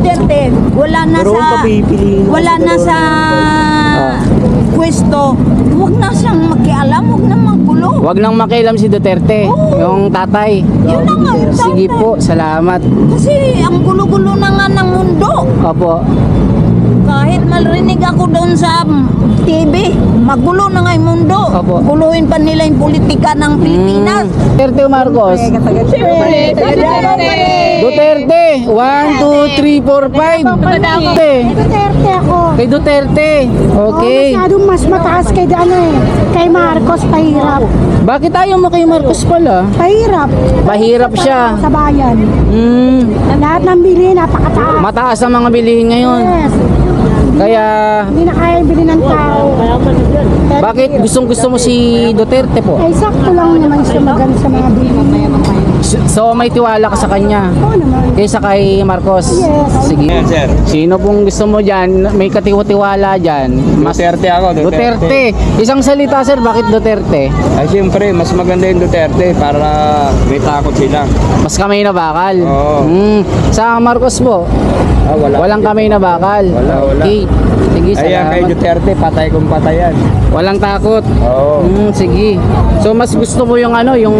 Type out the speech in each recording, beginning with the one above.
Duterte, wala na Pero sa papipiliin mo wala sa na dalawa sa pwesto. Huwag na siyang makialam, huwag na maggulo. Wag nang makialam si Duterte, yung tatay. Yun na nga yung Sige tatay. po, salamat. Kasi ang gulo-gulo na nga ng mundo. Opo. Kahit marinig ako doon sa TV, magulo na nga yung mundo. Opo. Guluhin pa nila yung politika ng Pilipinas. Duterte o Marcos? Siyempre, Duterte! 1, 2, 3, 4, 5. Duterte. Duterte ako. Kay Duterte. Okay. Masyadong mas mataas kay kay Marcos, pahirap. Bakit ayaw mo kay Marcos pala? Pahirap. Mahirap siya. Sa bayan. Lahat ng bili, napakataas. Mataas ang mga bilihin ngayon. Yes. Kaya, Hindi na kaya bili ng tao. bakit gusto mo si Duterte po? Ay, sakto lang naman siya maganda sa mga bili. So, may tiwala ka sa kanya? Oo naman. Kaysa kay Marcos? Yes. Sige. Yan, sir. Sino pong gusto mo dyan? May katiwatiwala dyan? Duterte ako, Duterte. Isang salita, sir, bakit Duterte? Ay, siyempre, mas maganda yung Duterte para may takot sila. Mas kamay na bakal. Oo. Sa Marcos po? Ah, wala. Walang kamay na bakal. Wala. Okay. Sige, Ayan, kay salamat. Duterte, patay kung patayan. Walang takot. Oo. Sige. So, mas gusto mo yung ano, yung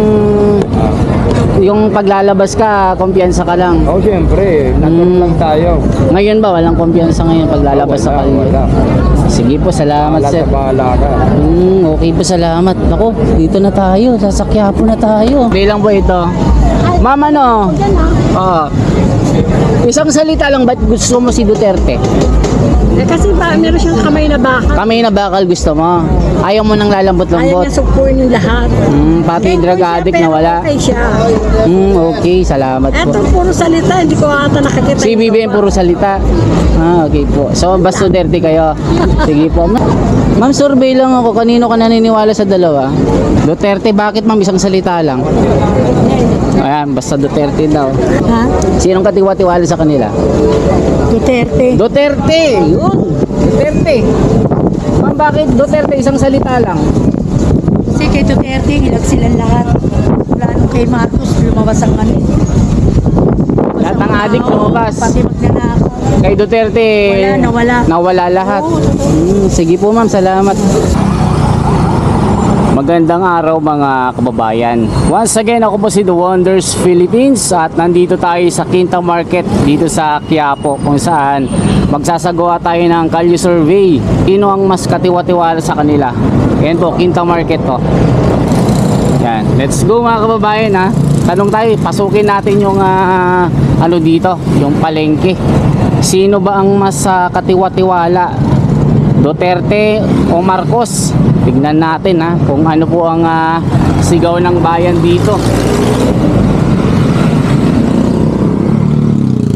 paglalabas ka, kumpiyansa ka lang. Oo, siyempre, nandun lang tayo. Ngayon ba, walang kumpiyansa ngayon paglalabas sa Wala, kalye? wala. Sige po, salamat, Wala sir. sa bahala ka. Okay po, salamat. Ako, dito na tayo. Sasakya po na tayo. Bilang po ito. Mama, no? Yan ah. Isang salita lang, ba't gusto mo si Duterte? Kasi meron siyang kamay na baka. Kami na bakal gusto mo. Ayaw mo nang lalambot-lambot. sukpuin yung lahat. Pati drug addict na wala. siya. Okay, salamat po. Puro salita, hindi ko ata nakakita. Si BBM puro salita. Okay po. So, basta Duterte kayo. Sige po. Ma'am, survey lang ako. Kanino ka naniniwala sa dalawa? Duterte, bakit ma'am? Isang salita lang. Ayan, basta Duterte daw. Ha? Sinong katiwa-tiwala sa kanila? Duterte. Duterte! Yun! Duterte! Ma'am, bakit Duterte? Isang salita lang. Kasi kay Duterte, hilag silang lahat. Wala nung kay Marcos, lumabas ang ano. Lahat ng adik lumabas. Pati magnanakaw. Kay Duterte, nawala lahat. Sige po ma'am, salamat. Magandang araw mga kababayan. Once again, ako po si The Wonders Philippines at nandito tayo sa Quinta Market dito sa Quiapo kung saan magsasagawa tayo ng kalye survey. Sino ang mas katiwa-tiwala sa kanila? Yan po, Quinta Market to. Yan, let's go mga kababayan ha. Tanong tayo, pasukin natin yung ano dito, yung palengke. Sino ba ang mas katiwa-tiwala? Duterte o Marcos? Tignan natin ha kung ano po ang sigaw ng bayan dito.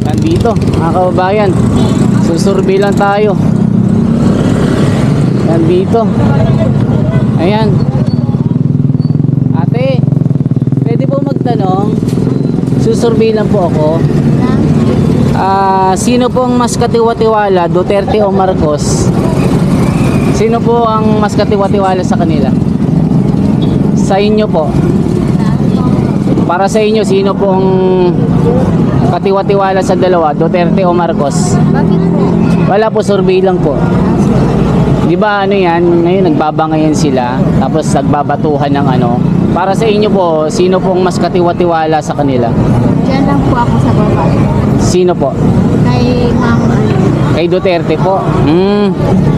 Nandito mga kababayan, susurvey lang tayo. Nandito. Ayan. Ate, pwede po magtanong? Susurvey lang po ako. Sino po ang mas katiwa-tiwala, Duterte o Marcos? Sino po ang mas katiwa-tiwala sa kanila? Sa inyo po. Para sa inyo, sino po ang katiwa-tiwala sa dalawa, Duterte o Marcos? Bakit po? Wala po, survey lang po. Di ba ano yan, ngayon nagbabangayan sila, tapos nagbabatuhan ng ano. Para sa inyo po, sino po ang mas katiwa-tiwala sa kanila? Diyan lang po ako sa baba. Sino po? Kay Mama. Kay Duterte po.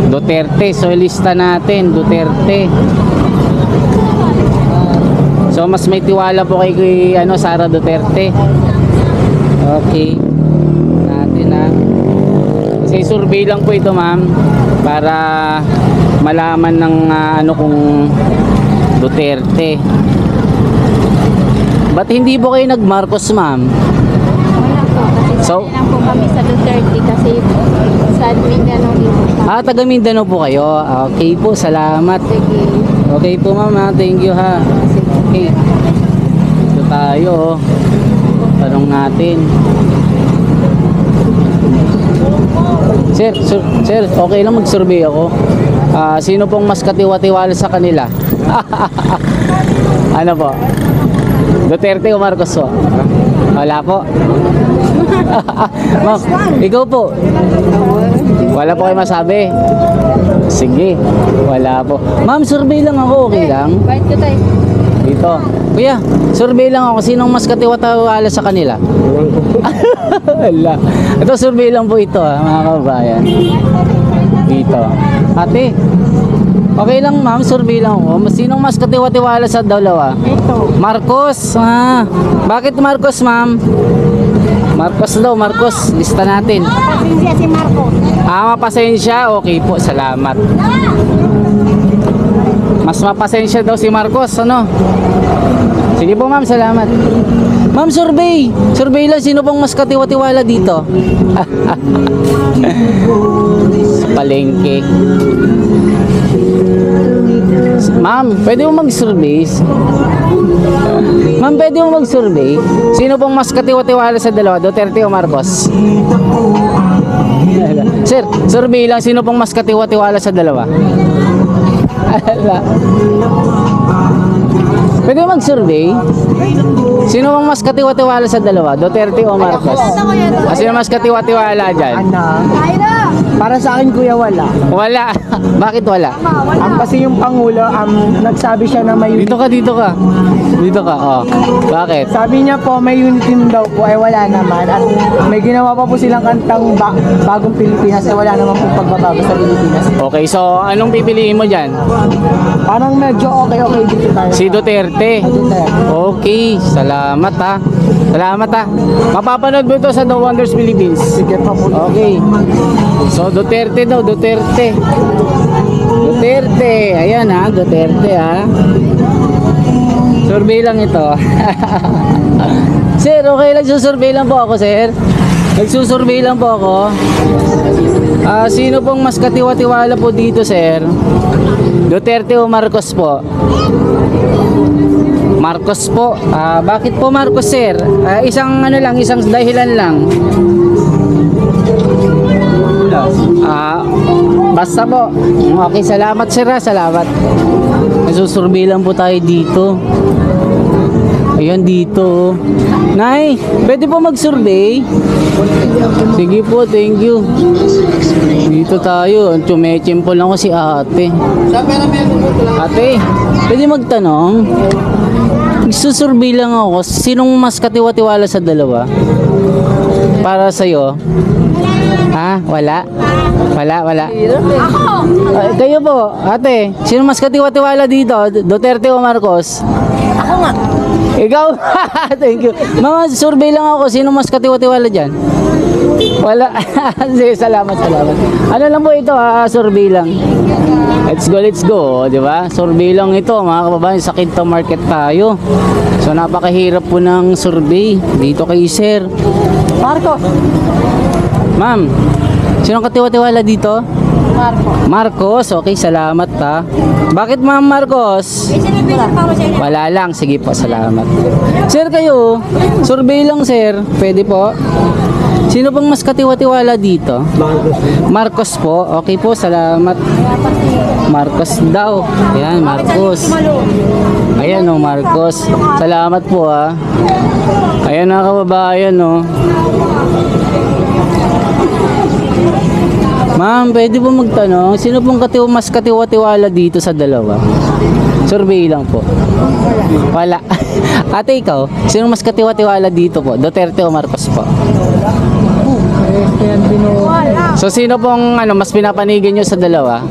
Duterte. So lista natin, Duterte. So mas may tiwala po kay ano, Sara Duterte. Okay. Natin ha. Kasi survey lang po ito, ma'am, para malaman ng ano kung Duterte. Ba't hindi po kayo nag-Marcos, ma'am? Wala po. Kasi So- lang po kami sa Duterte kasi sa Mindanao dito. Taga Mindanao po kayo. Okay po, salamat. Sige. Okay po ma'am, thank you ha. Okay. Dito tayo. Tanong natin. Sir, okay lang mag-survey ako. Sino pong mas katiwa-tiwala sa kanila? Ano po? Duterte o Marcos po? Wala po. Ma'am, ikaw po. Wala po kayo masabi. Sige, wala po. Ma'am, survey lang ako, okay lang? Bait ko tayo. Dito. Kuya, survey lang ako. Sinong mas katiwa-tiwala sa kanila? Wala. Ito, survey lang po ito mga kababayan. Dito. Ate, okay lang ma'am, survey lang ako. Sinong mas katiwa-tiwala sa dalawa? Ito. Marcos. Bakit Marcos, ma'am? Marcos daw, Marcos. Lista natin. Pasensya si Marco. Mapasensya. Okay po, salamat. Mas mapasensya daw si Marcos, ano? Sige po ma'am, salamat. Ma'am, survey. Survey lang, sino pong mas katiwa-tiwala dito? Sa palengke. Ma'am, pwede mo mag-survey? Ma'am, pwede mo mag-survey? Sino pong mas katiwa-tiwala sa dalawa? Duterte o Marcos? Sir, survey lang, sino pong mas katiwa-tiwala sa dalawa? Pwede mo mag-survey? Sino pong mas katiwa-tiwala sa dalawa? Duterte o Marcos? Sino mas katiwa-tiwala dyan? Para sa akin kuya wala. Wala. Bakit wala? Kasi yung Pangulo nagsabi siya na may Dito ka, dito ka. Dito ka, oh. Bakit? sabi niya po may unit team daw po ay wala naman at may ginawa pa po silang kantang bagong Pilipinas ay wala naman po pagbabago sa Pilipinas. Okay, so anong pipiliin mo dyan? Parang medyo okay dito tayo. Si Duterte. Okay, salamat ha. Salamat ha. Mapapanood mo ito sa The Wonders Philippines. Sige pa po. Okay. So Duterte daw, Duterte. Duterte. Ayan ha, Duterte ha. Survey lang ito. Sir, okay lang, susurvey lang po ako, sir. Nagsusurvey lang po ako. Sino pong mas katiwa-tiwala po dito, sir? Duterte o Marcos po? Marcos po. Bakit po Marcos, sir? Isang ano lang, isang dahilan lang. Basta po. Okay, salamat sir, salamat. Nagsusurvey lang po tayo dito. Ayan dito. Nay, pwede po mag-survey? Sige po, thank you. Dito tayo. Tumechimpo lang ko si ate. Ate, pwede magtanong? Nagsusurvey lang ako. Sinong mas katiwa-tiwala sa dalawa? Para sa'yo? Wala? Wala? Kayo po, ate. Sino mas katiwa-tiwala dito? Duterte o Marcos? Ako nga. Ikaw? Thank you. Mama, survey lang ako. Sino mas katiwa-tiwala dyan? Wala. Sige, salamat. Ano lang po ito, survey lang. Let's go, di ba? Survey lang ito, mga kababayan. Sa Quinta Market tayo. So, napakahirap po ng survey. Dito kay sir. Marco. Ma'am, sino katiwa-tiwala dito? Marco. Marcos, okay, salamat ha. Bakit ma'am Marcos? Wala lang, sige po, salamat. Sir kayo, survey lang sir, pwede po. Sino pang mas katiwa-tiwala dito? Marcos po, okay po, salamat. Marcos daw, ayan Marcos. Ayan o Marcos, salamat po ha. Ayan na kababayan o. Ma'am, pwede po magtanong, sino pong mas katiwa-tiwala dito sa dalawa? Survey lang po. Wala. Ate, ikaw, sino mas katiwa-tiwala dito po? Duterte o Marcos po? So, sino pong mas pinapanigan nyo sa dalawa?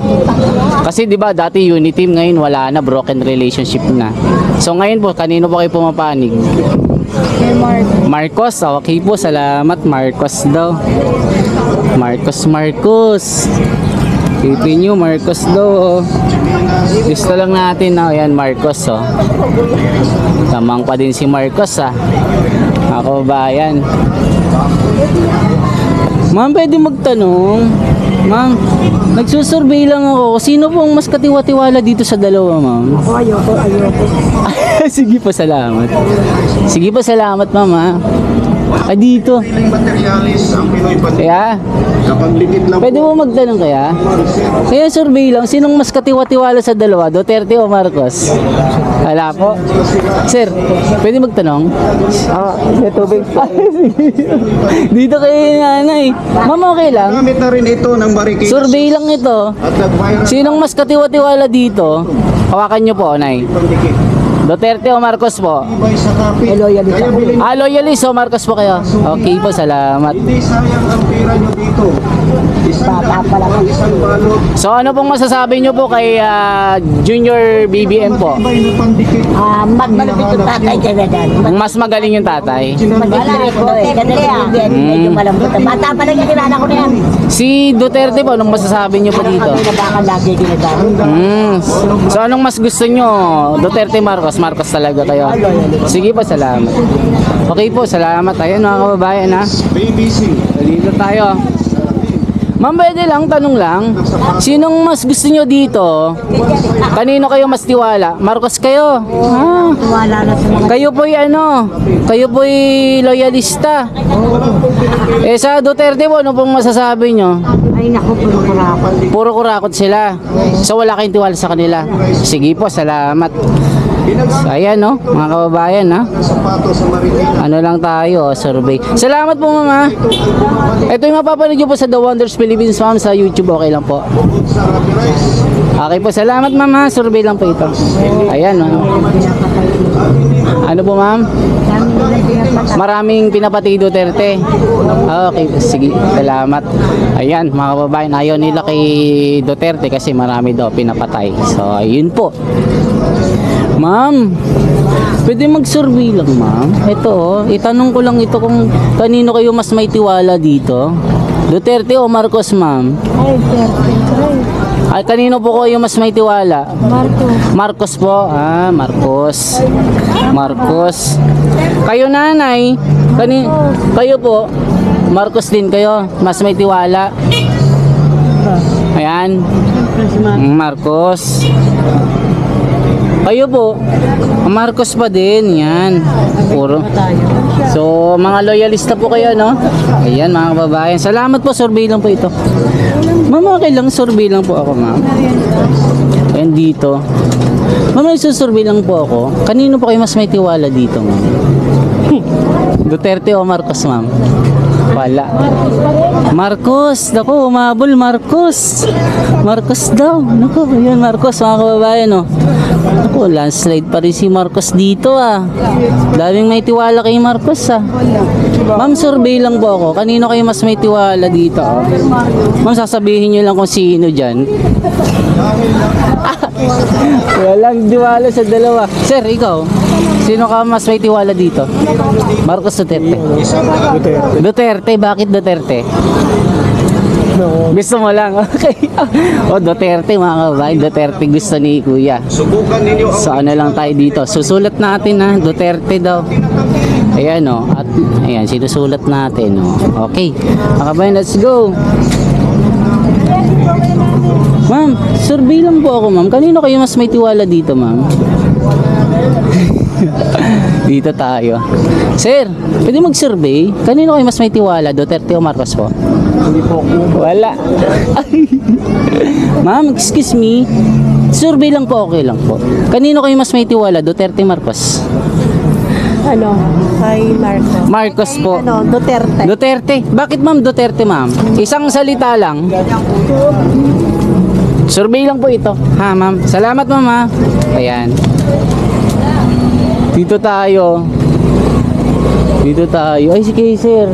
Kasi di ba dati unity team, ngayon wala na, broken relationship na. So, ngayon po, kanino po kayo pumapanig? Marcos, okay po, salamat. Marcos daw. Marcos. Tipin nyo, Marcos daw. Gusto lang natin na, ayan, Marcos, oh. Tamang pa din si Marcos, Ako bayan. Ma'am, pwede magtanong? Ma'am, nagsusurvey lang ako. Sino pong mas katiwa-tiwala dito sa dalawa, ma'am? Ayoko. Sige po, salamat. Sige po, salamat, ma'am, Ay, dito. Materialis ang Pinoy Bandido. Kaya, Kapag lipit lang pwede mo magtanong kaya? Kaya survey lang, sinong mas katiwa-tiwala sa dalawa, Duterte o Marcos? Wala po. Sir, pwede magtanong? May tubig pa. Dito kay nanay. Ma'am, okay lang? gamit na rin ito ng barikada. Survey lang ito. At nag-viral Sinong mas katiwa-tiwala dito? Hawakan nyo po, Nay. pagdikit. Duterte o Marcos po? Ibay sa kapit. Kaya bilhin. Loyalist o Marcos po kayo? Okay po, salamat. Hindi sayang ang pera nyo dito. Isang isang balot. So ano pong masasabi nyo po kay Junior BBM po? Ibay na pandikit. Malapit yung tatay dyan na dyan. Mas magaling yung tatay. Malapit po eh. Medyo malambot. Bata pa lang yung kilala ko na yan. Si Duterte po, anong masasabi nyo po dito? Kami na baka lagi ginagamit. So anong mas gusto nyo? Duterte, Marcos? Marcos talaga kayo? Sige po, salamat. Okay po, salamat. Ayun mga kababayan ha. BBC. Dito tayo. Ma'am, pwede lang, tanong lang. Sinong mas gusto nyo dito? Kanino kayo mas tiwala? Marcos kayo? Wala na sa mga Kayo po'y ano? Kayo po'y loyalista. Eh sa Duterte po, ano pong masasabi nyo? ay naku, puro kurakot. Puro kurakot sila. So wala kayong tiwala sa kanila. Sige po, salamat. So, ayan no, mga kababayan ha. Sapato sa Marikina. Ano lang tayo, survey. Salamat po mama. Ito yung mapapanood nyo po sa The Wonders Philippines ma'am sa YouTube. Okay lang po. Sa Rapi Rice. Okay po, salamat mama. Survey lang po ito. Ayan ma'am. Ano po ma'am? Maraming pinapatay Duterte. Okay, sige. Salamat. Ayan, mga kababayan, ayaw nila kay Duterte kasi marami daw pinapatay. So, ayun po. Ma'am, pwede mag-survey lang, ma'am. Ito, oh, itanong ko lang ito kung kanino kayo mas may tiwala dito. Duterte o Marcos, ma'am? Ay, Ay, kanino po kayo mas may tiwala? Marcos. Marcos po. Ah, Marcos. Marcos. Kayo nanay, kayo po, Marcos din kayo, mas may tiwala. Ayan. Marcos. Kayo po, Marcos pa din, yan. Puro. So, mga loyalista po kayo, no? Ayan, mga kababayan. Salamat po, survey lang po ito. Ma'am, okay lang, survey lang po ako, ma'am. Ayan dito. Ma'am, nagsusurvey lang po ako. Kanino po kayo mas may tiwala dito, ma'am? Duterte o Marcos, ma'am? Wala. Marcos, naku, umabol, Marcos. Marcos daw. Naku, yun, Marcos, mga kababayan, no? Naku, landslide pa rin si Marcos dito, ah. Daming may tiwala kay Marcos, ah. Ma'am, survey lang po ako. Kanino kayo mas may tiwala dito, ah? Ma'am, sasabihin nyo lang kung sino dyan. Walang tiwala sa dalawa. Sir, ikaw, sino ka mas may tiwala dito? Marcos Duterte? Duterte, bakit Duterte? Gusto mo lang, okay. O Duterte mga kababayan, Duterte gusto ni Kuya. Subukan ninyo ang So ano lang tayo dito, susulat natin ha, Duterte daw. Ayan o, at ayan, sinusulat natin o. Okay, mga kababayan, let's go. Ma'am, survey lang po ako ma'am. Kanino kayo mas may tiwala dito ma'am? Dito tayo. Sir, pwede mag-survey? Kanino kayo mas may tiwala? Duterte o Marcos po? Hindi po. Wala. Ma'am, excuse me. Survey lang po, okay lang po. Kanino kayo mas may tiwala? Duterte, Marcos? Ano? Kay Marcos. Marcos po. Ano? Duterte. Duterte. Bakit ma'am Duterte ma'am? Isang salita lang. Survey lang po ito. Ha ma'am. Salamat ma'am ha. Ayan. Dito tayo. Dito tayo. Ay sige sir.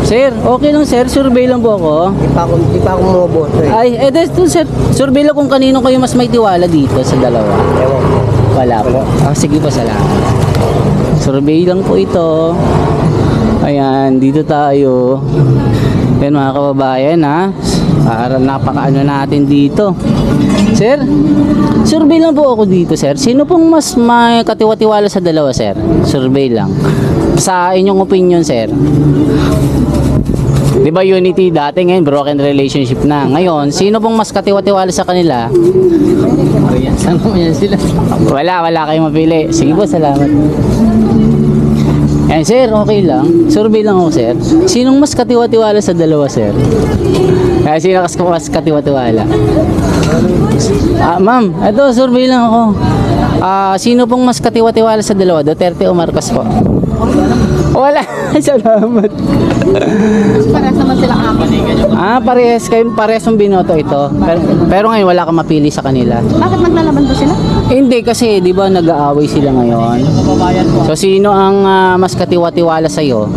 Sir, okay lang sir. Survey lang po ako. Di pa ako mumoboto eh. Ay, dito sir. Survey lang kung kanino kayo mas may tiwala dito sa dalawa. Ewan ko. Wala po. Ah, sige po, salamat. Survey lang po ito. Ayan, dito tayo. Yan mga kababayan ha. Para napakaano natin dito. Sir, survey lang po ako dito sir. Sino pong mas may katiwa-tiwala sa dalawa sir? Survey lang. Sa inyong opinion sir. Di ba unity dati ngayon broken relationship na. Ngayon, sino pong mas katiwa-tiwala sa kanila? Saan naman yan sila? Wala kayong mapili. Sige po, salamat. Ayan, sir, okay lang. Survey lang ako, sir. Sinong mas katiwa-tiwala sa dalawa, sir? Sino mas katiwa-tiwala? Ma'am, ito, survey lang ako. Sino pong mas katiwa-tiwala sa dalawa? Duterte o Marcos po? Wala. Salamat. Parehas naman silang akin. Parehas yung binoto ito. Pero ngayon wala kang mapili sa kanila. Bakit maglalaban ba sila? Hindi kasi 'di ba nag-aaway sila ngayon. So sino ang mas katiwa-tiwala sa iyo?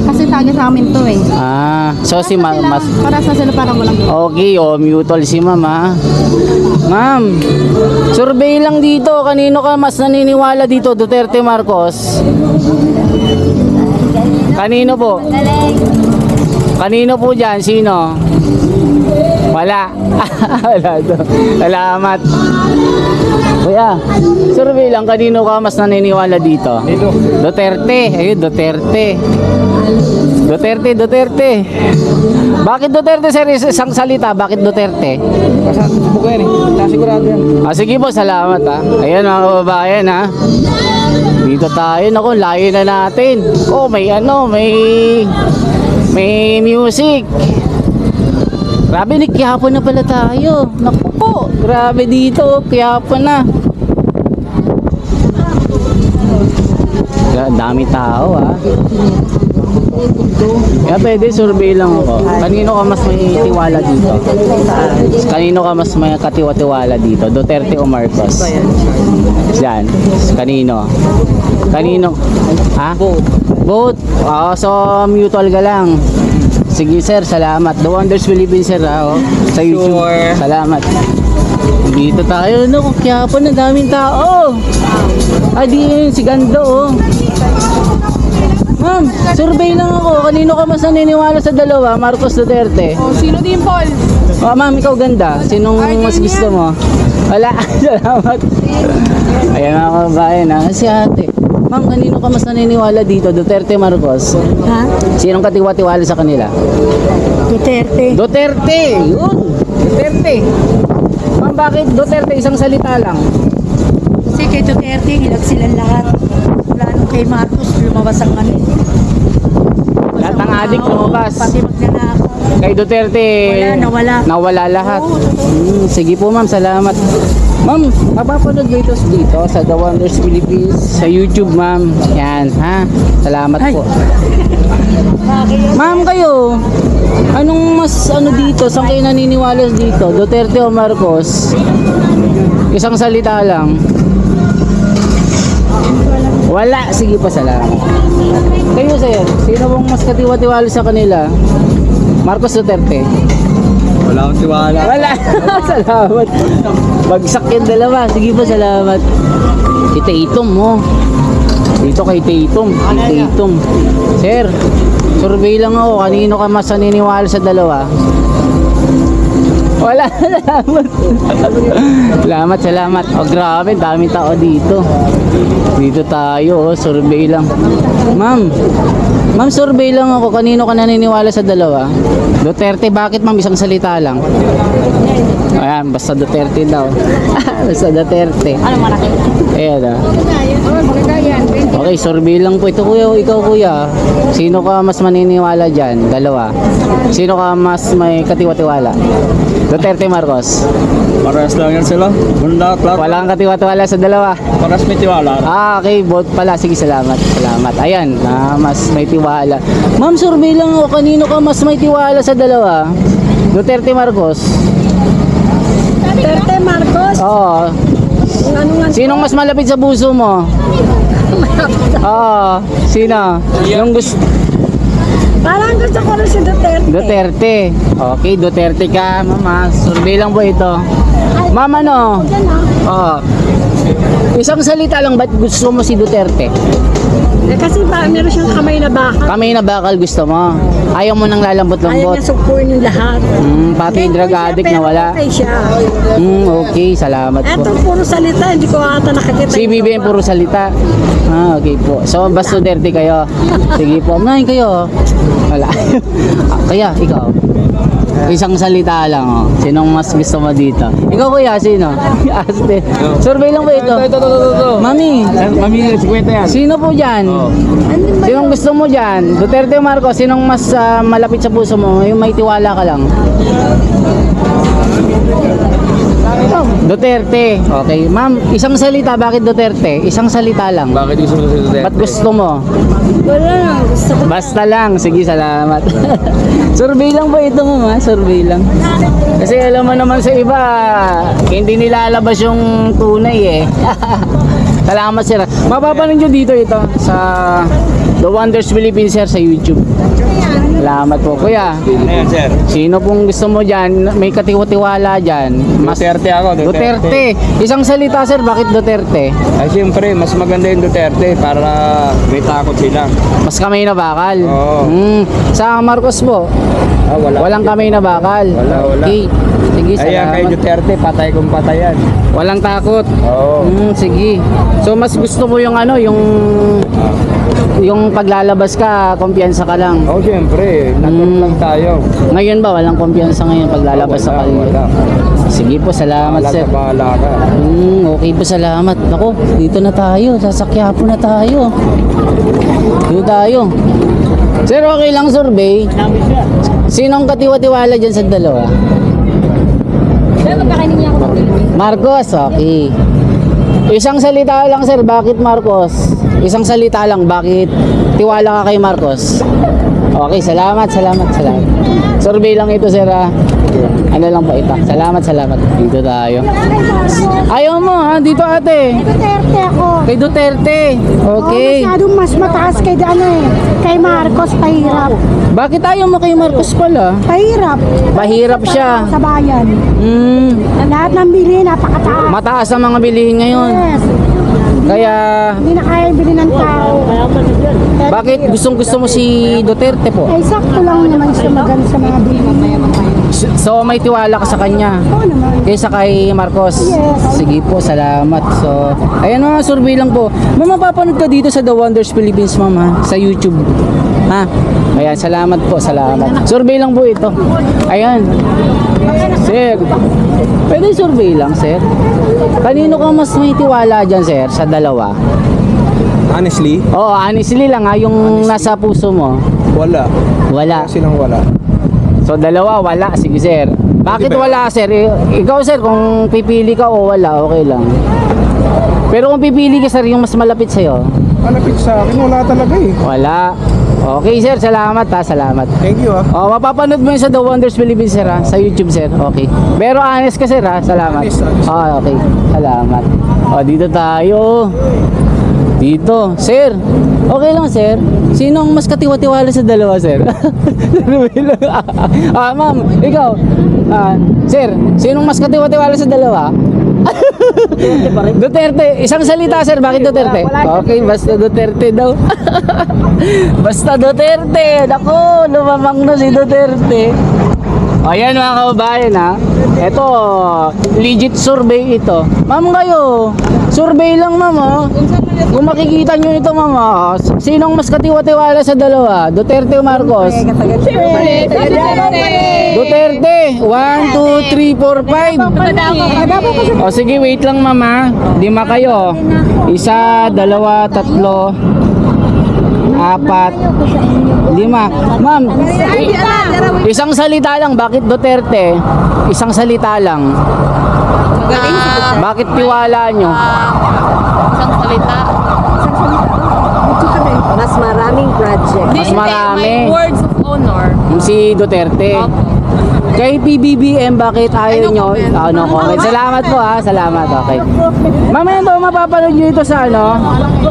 Kasi tagay sa amin to eh. So si mas Parehas na sila parang walang okay, mutual si Ma'am ha. Ma'am, survey lang dito. Kanino ka mas naniniwala dito? Duterte, Marcos? Kanino po? Kanino po dyan? Sino? Wala. Wala to. Salamat. Kuya, survey lang. Kanino ka mas naniniwala dito? Duterte. Ayun, Duterte. Duterte. Bakit Duterte, sir? Isang salita. Bakit Duterte? Subukan yan eh. Sigurado yan. Sige po, salamat ha. Ayan mga kababayan ha. Dito tayo, naku, layo na natin. Oh, may music. Grabe, Quiapo na pala tayo. Naku po, grabe dito, Quiapo na. Dami tao ha. Kaya pwede, survey lang ako. Kanino ka mas may tiwala dito? Kanino ka mas may katiwa-tiwala dito? Duterte o Marcos? Yan. Kanino? Ha? Both. So mutual ka lang. Sige sir, salamat. The Wonders Philippines sir ha, sa YouTube. Salamat. Dito tayo, no? Quiapo na, daming tao. Di yun, si Gando oh. Ma'am, survey lang ako. Kanino ka mas naniniwala sa dalawa? Marcos, Duterte? Sino din, Paul? Ma'am, ikaw ganda. Sinong mas gusto mo? Wala. Salamat. Ayan mga kabayan ha. Si ate. Ma'am, kanino ka mas naniniwala dito? Duterte, Marcos? Ha? Sinong katiwa-tiwala sa kanila? Duterte. Duterte! Yun! Duterte! Ma'am, bakit Duterte? Isang salita lang. Kasi kay Duterte, hilag silang lahat. Wala nung kay Marcos, lumabas ang ano. Lahat ng adik lumabas. Pati magnanakaw. Kay Duterte, nawala lahat. Sige po ma'am, salamat. Ma'am, mapapanood dito sa The Wonders Philippines sa YouTube ma'am. Yan ha. Salamat po. Ma'am kayo, anong mas dito? Saan kayo naniniwala dito? Duterte o Marcos? Isang salita lang. Wala. Sige pa, salamat. Kayo sir, sino mong mas katiwa-tiwala sa kanila? Marcos, Duterte? Wala akong tiwala. Wala. Salamat. Bagsak yung dalawa. Sige po, salamat. Si Tatum mo. Dito kay Tatum. Sir, survey lang ako. Kanino ka mas naniniwala sa dalawa? Wala. Salamat. Oh, grabe. Dami tao dito. Dito tayo. Survey lang. Ma'am, survey lang ako. Kanino ka naniniwala sa dalawa? Duterte. Bakit ma'am? Isang salita lang. Ayan, basta Duterte daw. Basta Duterte. Ano malaki? Ayan ah. Okay, survey lang po. Ito kuya, ikaw kuya. Sino ka mas maniniwala dyan? Dalawa. Sino ka mas may katiwa-tiwala? Duterte, Marcos? Parehas lang yan sila. Bunda, lahat. Wala kang katiwa-tiwala sa dalawa. Parehas may tiwala. Okay, vote pala. Sige, salamat. Ayan, mas may tiwala. Ma'am, survey lang ako. Kanino ka mas may tiwala sa dalawa? Duterte, Marcos? Duterte, Marcos. Oo. Sinong mas malapit sa puso mo? Oo. Sino? Yung gusto... Parang gusto ko rin si Duterte. Duterte. Okay, Duterte ka, mama. Survey lang po ito. Mama, no? Oo. Isang salita lang, ba't gusto mo si Duterte? Kasi meron siyang kamay na bakal. Kamay na bakal gusto mo. Ayaw mo nang Ayaw lalambot-lambot. niya sukuin yung lahat. Pati drug addict na wala. Okay siya. Okay, salamat po. Eto, puro salita. Hindi ko ata nakakita. Si BBM puro salita. Okay po. So, basta Duterte kayo. Sige po. Unahin kayo. Wala. Kaya, ikaw. Isang salita lang, oh. Sinong mas gusto mo dito? Ikaw kuya, sino? Aste. Survey lang ba ito? Ito. Mami, Mami, 50 yan. sino po dyan? Sinong gusto mo dyan? Duterte o Marcos? Sinong mas malapit sa puso mo? Yung may tiwala ka lang. Duterte. Okay. Ma'am, isang salita. Bakit Duterte? Isang salita lang. Bakit gusto mo si Duterte? Ba't gusto mo? Wala lang, gusto ko. Basta lang. Sige, salamat. Survey lang ba ito, ma'am? Survey lang. Kasi alam mo naman sa iba, hindi nilalabas yung tunay eh. Salamat sir. Mapapanood nyo dito ito sa The Wonders Philippines sir sa YouTube. Salamat po. Kuya, Ano yan, sir? sino pong gusto mo dyan? May katiwatiwala dyan. Duterte ako, Duterte. Isang salita sir, bakit Duterte? Ay, siyempre, mas maganda yung Duterte para may takot sila. Mas kamay na bakal. Oo. Sa Marcos po, Ah, wala. walang kamay na bakal. Wala. Okay. Sige, Ayan, kay salamat. Duterte, patay kung patayan. Walang takot. Oo. Sige. So mas gusto mo yung ano, yung paglalabas ka, kumpiyansa ka lang. Oo, siyempre, natural lang tayo. Ngayon ba walang kumpiyansa ngayon paglalabas sa kalye? Wala. Sige po, salamat Wala sir. sa bahala ka. Okay po, salamat. Ako, dito na tayo. Sasakya po na tayo. Dito tayo. Sir, okay lang survey. Sinong katiwa-tiwala dyan sa dalawa? Marcos, okay. Isang salita lang sir, bakit Marcos? Isang salita lang, bakit tiwala ka kay Marcos? Okay, salamat. Survey lang ito sir ha. Ano lang po ito. Salamat. Dito tayo. Ayaw mo ha, dito ate. Duterte ako. Kay Duterte. Okay. Masyadong mas mataas kay Marcos, pahirap. Bakit ayaw mo kay Marcos pala? Pahirap. Mahirap siya. Sa bayan. Lahat ng bili, napakataas. Mataas ang mga bilihin ngayon. Yes. Kaya Hindi na kaya bili ng tao. bakit gusto mo si Duterte po? Ay, sakto lang naman siya maganda sa mga bili. So may tiwala ka sa kanya Oo naman. kaysa kay Marcos? Yes. Sige po, salamat. So, ayan mga survey lang po. Ma'am, mapapanood ka dito sa The Wonders Philippines, ma'am ha? Sa YouTube. Ha? Ayan, salamat po, salamat. Survey lang po ito. Ayan. Sir, pwede survey lang, sir? Kanino ka mas may tiwala dyan, sir, sa dalawa? Honestly, Oo, honestly lang ha, yung nasa puso mo. wala. Wala. Silang wala. So dalawa, wala. Sige sir. Bakit Pwede ba? wala sir? Ikaw sir, kung pipili ka o wala, okay lang. Pero kung pipili ka sir, yung mas malapit sa'yo, Malapit sa akin, wala talaga eh. wala. Okay sir, salamat ha, salamat. Thank you ah. Oh, mapapanood mo yun sa The Wonders Philippines sir ha, sa YouTube sir. Okay. Pero honest ka sir ha, salamat. Honest. Okay, salamat. Oh, dito tayo. Dito, sir. Okay lang sir. Sinong mas katiwa-tiwala sa dalawa sir? Ma'am, ikaw. Sir, sinong mas katiwa-tiwala sa dalawa? Duterte. Isang salita sir, bakit Duterte? Okay, basta Duterte daw. Basta Duterte. Naku, lumamang na si Duterte. Ayan mga kababayan ha. Ito, legit survey ito. Ma'am kayo, survey lang ma'am oh. Kung makikita nyo ito ma'am oh, sinong mas katiwa-tiwala sa dalawa? Duterte o Marcos? Duterte. 1, 2, 3, 4, 5. O sige, wait lang ma'am ha. 5 kayo. 1, 2, 3, 4, 5. Ma'am, isang salita lang. Bakit Duterte? Isang salita lang. Bakit tiwala nyo? Isang salita. Mas maraming project. Mas marami. May words of honor. Si Duterte. Kay PBBM, bakit ayaw nyo? No comment. Salamat po ha. Salamat. Okay. Mamaya ito, mapapanood nyo ito sa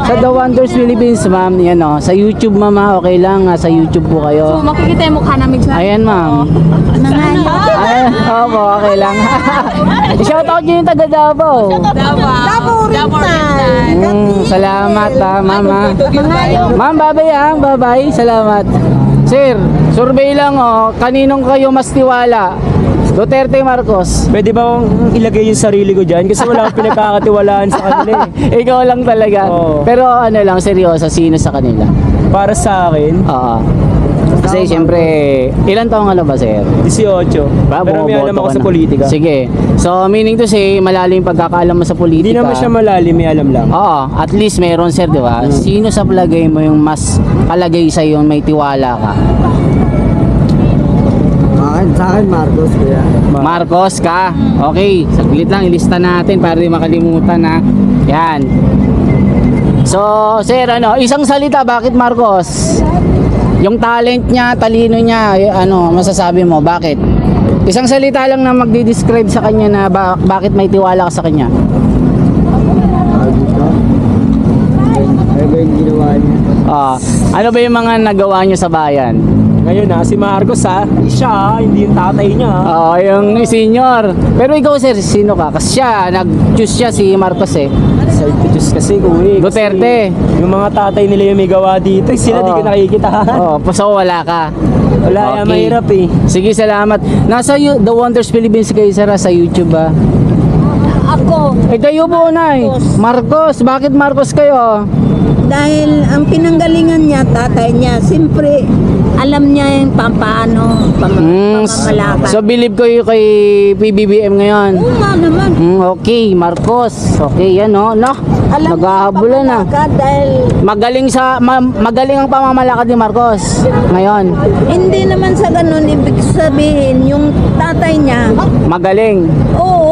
sa The Wonders Philippines, ma'am. Yan o. Sa YouTube, ma'am ha. Okay lang. Sa YouTube po So, kayo. makikita yung mukha namin siya. Ayan, ma'am. Ay, opo, okay lang. Shoutout nyo yung taga Davao. Davao Oriental. Salamat ha, ma'am ha. Ma'am, babay ha. Babay. Salamat. Sir, survey lang kaninong kayo mas tiwala? Duterte, Marcos? Pwede ba akong ilagay yung sarili ko dyan? Kasi wala akong pinagkakatiwalaan sa kanila eh. Ikaw lang talaga. Oo. Pero ano lang, seryoso, sino sa kanila? Para sa akin, Oo. Kasi siyempre, ilan taong ka na ba, sir? 18. Pero may alam bumoboto ako ka sa na. politika. Sige. So, meaning to say, malalim pagkakaalam mo sa politika. Hindi naman siya malalim, may alam lang. Oo, at least meron, sir, di ba? Sino sa palagay mo yung mas kalagay sa yung may tiwala ka? Sa akin, Marcos, kuya. Marcos ka? Okay, saglit lang, ilista natin para di makalimutan, ha. Yan. So, sir, isang salita, bakit Marcos? Yung talent niya, talino niya, masasabi mo, bakit? Isang salita lang na magdi-describe sa kanya na bakit may tiwala ka sa kanya. Ano yung ginawa niya? Ano ba yung mga nagawa niyo sa bayan? Ngayon si Marcos siya, hindi yung tatay niya. Yung senior. Pero ikaw, sir, sino ka? Kasi nag-choose siya si Marcos eh. Side pictures kasi kuya. Duterte. Yung mga tatay nila yung may gawa dito, sila di ko nakikita. So wala ka. Wala, mahirap eh. Sige, salamat. Nasa The Wonders Philippines kayo, sir, sa YouTube ba? Ako, Kayo po, Nay. Marcos. Bakit Marcos kayo? dahil ang pinanggalingan niya, tatay niya, siyempre, alam niya yung pamamalakad. So believe ko yung kay PBBM ngayon. Oo nga naman. Okay, Marcos. Okay, yan no. Alam Naghahabulan na. Dahil Magaling ang pamamalakad ni Marcos ngayon. hindi naman sa ganun, ibig sabihin, yung tatay niya, Magaling. oo,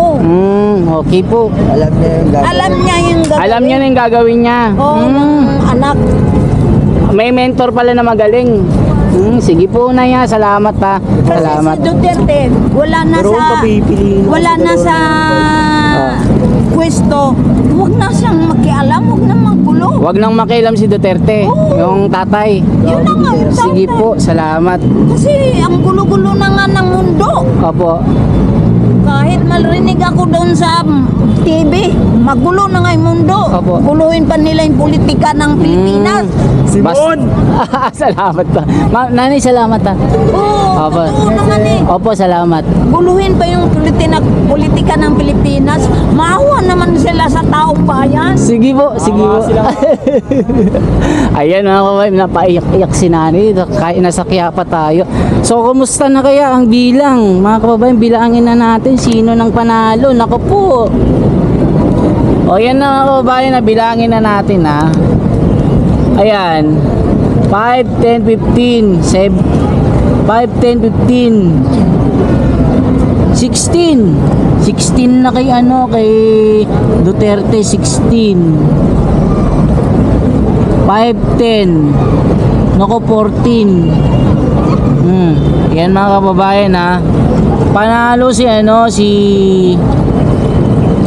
Okay po. alam niya yung gagawin. Alam niya na yung gagawin niya. Oo, ng anak. May mentor pala na magaling. Sige po, Naya. Salamat ha. Kasi Salamat. si Duterte, wala na Pero sa papipiliin ako wala na sa pwesto. Huwag na siyang makialam, huwag na maggulo. Huwag nang makialam si Duterte. Yung tatay. Yun na nga yung Sige tatay. po, salamat. Kasi ang gulo-gulo na nga ng mundo. Opo. Kahit marinig ako doon sa TV, magulo na nga yung mundo. Opo. Guluhin pa nila yung politika ng Pilipinas. Simon! Salamat pa. Nanay, salamat ha. Oo, Opo. totoo naman eh. Opo, salamat. Guluhin pa yung politika ng Pilipinas. Maawa naman sila sa taong bayan. Sige po, sige po. Ayan mga kababayan, napaiyak-iyak si nanay. Nasa Quiapo tayo. So, kumusta na kaya ang bilang? Mga kababayan, bilangin na natin sino nang panalo. Naku po. O yan na mga kababayan, bilangin na natin ha. Ayan. 5, 10, 15, 5, 10, 15, 16. 16 na kay kay Duterte, 16. 5, 10. Nako, 14. Yan mga kababayan ha. Panalo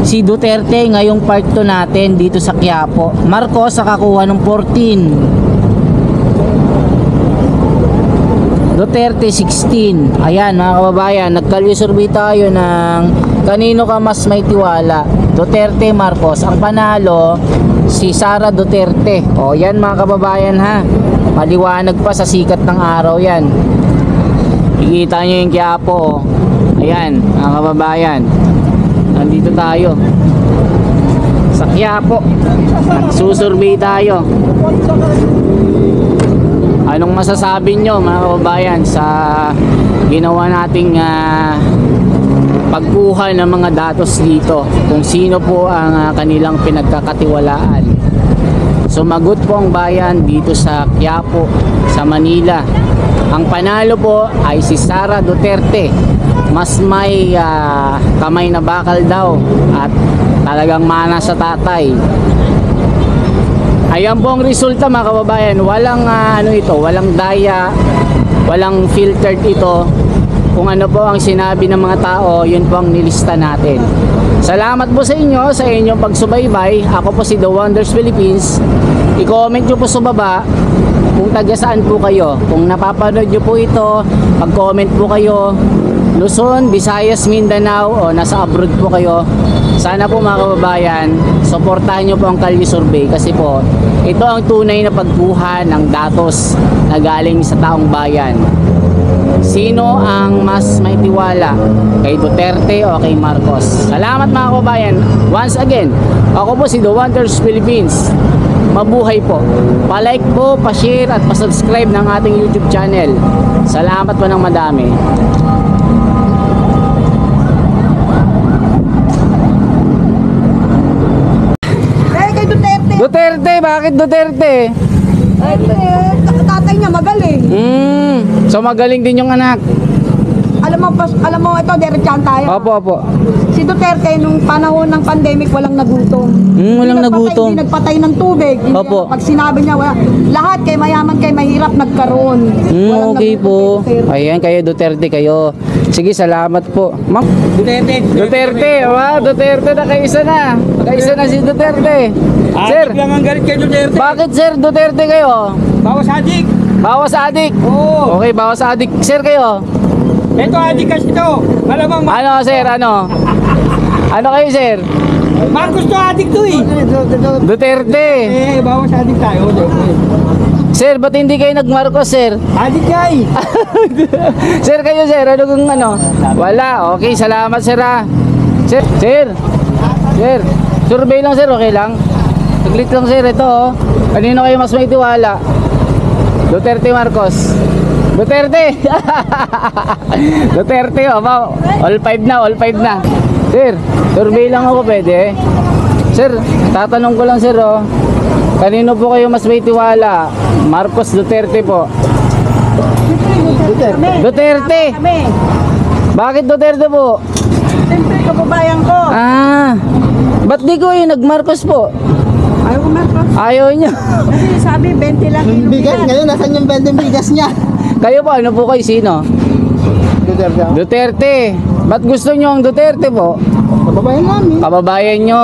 si Duterte ngayong part 2 natin dito sa Quiapo. Marcos nakakuha ng 14. Duterte 16. Ayan mga kababayan, nagkalye survey tayo ng kanino ka mas may tiwala, Duterte, Marcos. Ang panalo si Sara Duterte. O yan mga kababayan ha, maliwanag pa sa sikat ng araw yan. Ikita nyo yung Quiapo. Ayan mga kababayan, nandito tayo sa Quiapo, nagsusurvey tayo. Anong masasabi nyo mga kababayan sa ginawa nating pagkuha ng mga datos dito, kung sino po ang kanilang pinagkakatiwalaan? Sumagot po ang bayan dito sa Quiapo, sa Manila. Ang panalo po ay si Sara Duterte. Mas may kamay na bakal daw at talagang mana sa tatay. Ayan po ang resulta mga kababayan. Walang walang daya, walang filtered ito. Kung ano po ang sinabi ng mga tao, yun po ang nilista natin. Salamat po sa inyo, sa inyong pagsubaybay. Ako po si The Wonders Philippines. I-comment nyo po sa baba kung taga saan po kayo. Kung napapanood nyo po ito, mag-comment po kayo. Luzon, Visayas, Mindanao o nasa abroad po kayo. Sana po mga kababayan, suportahan nyo po ang Kalye Survey kasi po ito ang tunay na pagkuha ng datos na galing sa taong bayan. Sino ang mas may tiwala, kay Duterte o kay Marcos? Salamat mga kababayan. Once again, ako po si The Wonders Philippines. mabuhay po. Pa-like po, pa-share at pa-subscribe ng ating YouTube channel. Salamat po ng madami. Kay Duterte. Duterte, bakit Duterte? Tatay niya magaling. So magaling din yung anak. Alam mo ito, diretsahan tayo. Opo. Si Duterte, nung panahon ng pandemic, walang nagutom. Walang nagutom. Hindi nagpatay ng tubig. Hindi, Opo. pag sinabi niya, wala. Lahat, kay mayaman, kay mahirap, nagkaroon. Walang Okay nagutom po. kay Duterte. Ayan, kayo Duterte kayo. Sige, salamat po. Ma'am. Duterte, wow, Duterte na kaisa na. Kaisa na si Duterte. Sir, lang ang galit kay Duterte. bakit sir Duterte kayo? Bawas adik. Bawas adik. Oo. Okay, bawas adik. Sir kayo? Ito adik kasi ito. Malamang Ano sir, ano? Ano kayo sir? Marcos to adik to eh. Duterte. Bawas adik tayo. Sir, ba't hindi kayo nag-Marcos sir? Adik kay. Sir kayo sir, ano kung ano? Wala, okay, salamat sir ha. Sir, survey lang sir, okay lang? Saglit lang sir, ito oh. Kanino kayo mas may tiwala? Duterte, Marcos? Duterte! Duterte oh, all 5 na. Sir, survey lang ako pwede. Sir, tatanong ko lang sir oh. Kanino po kayo mas may tiwala? Marcos, Duterte po. Duterte! Bakit Duterte po? Siyempre, kababayan ko. Ba't di ko yung nag-Marcos po? Ayaw ko Marcos. Ayaw niya. Kasi sabi, 20 lang kilo bigas. Ngayon, nasan yung 20 bigas niya? Kayo po, ano po kayo? Sino? Duterte. Duterte. Ba't gusto nyo ang Duterte po? Kababayan namin. Kababayan nyo.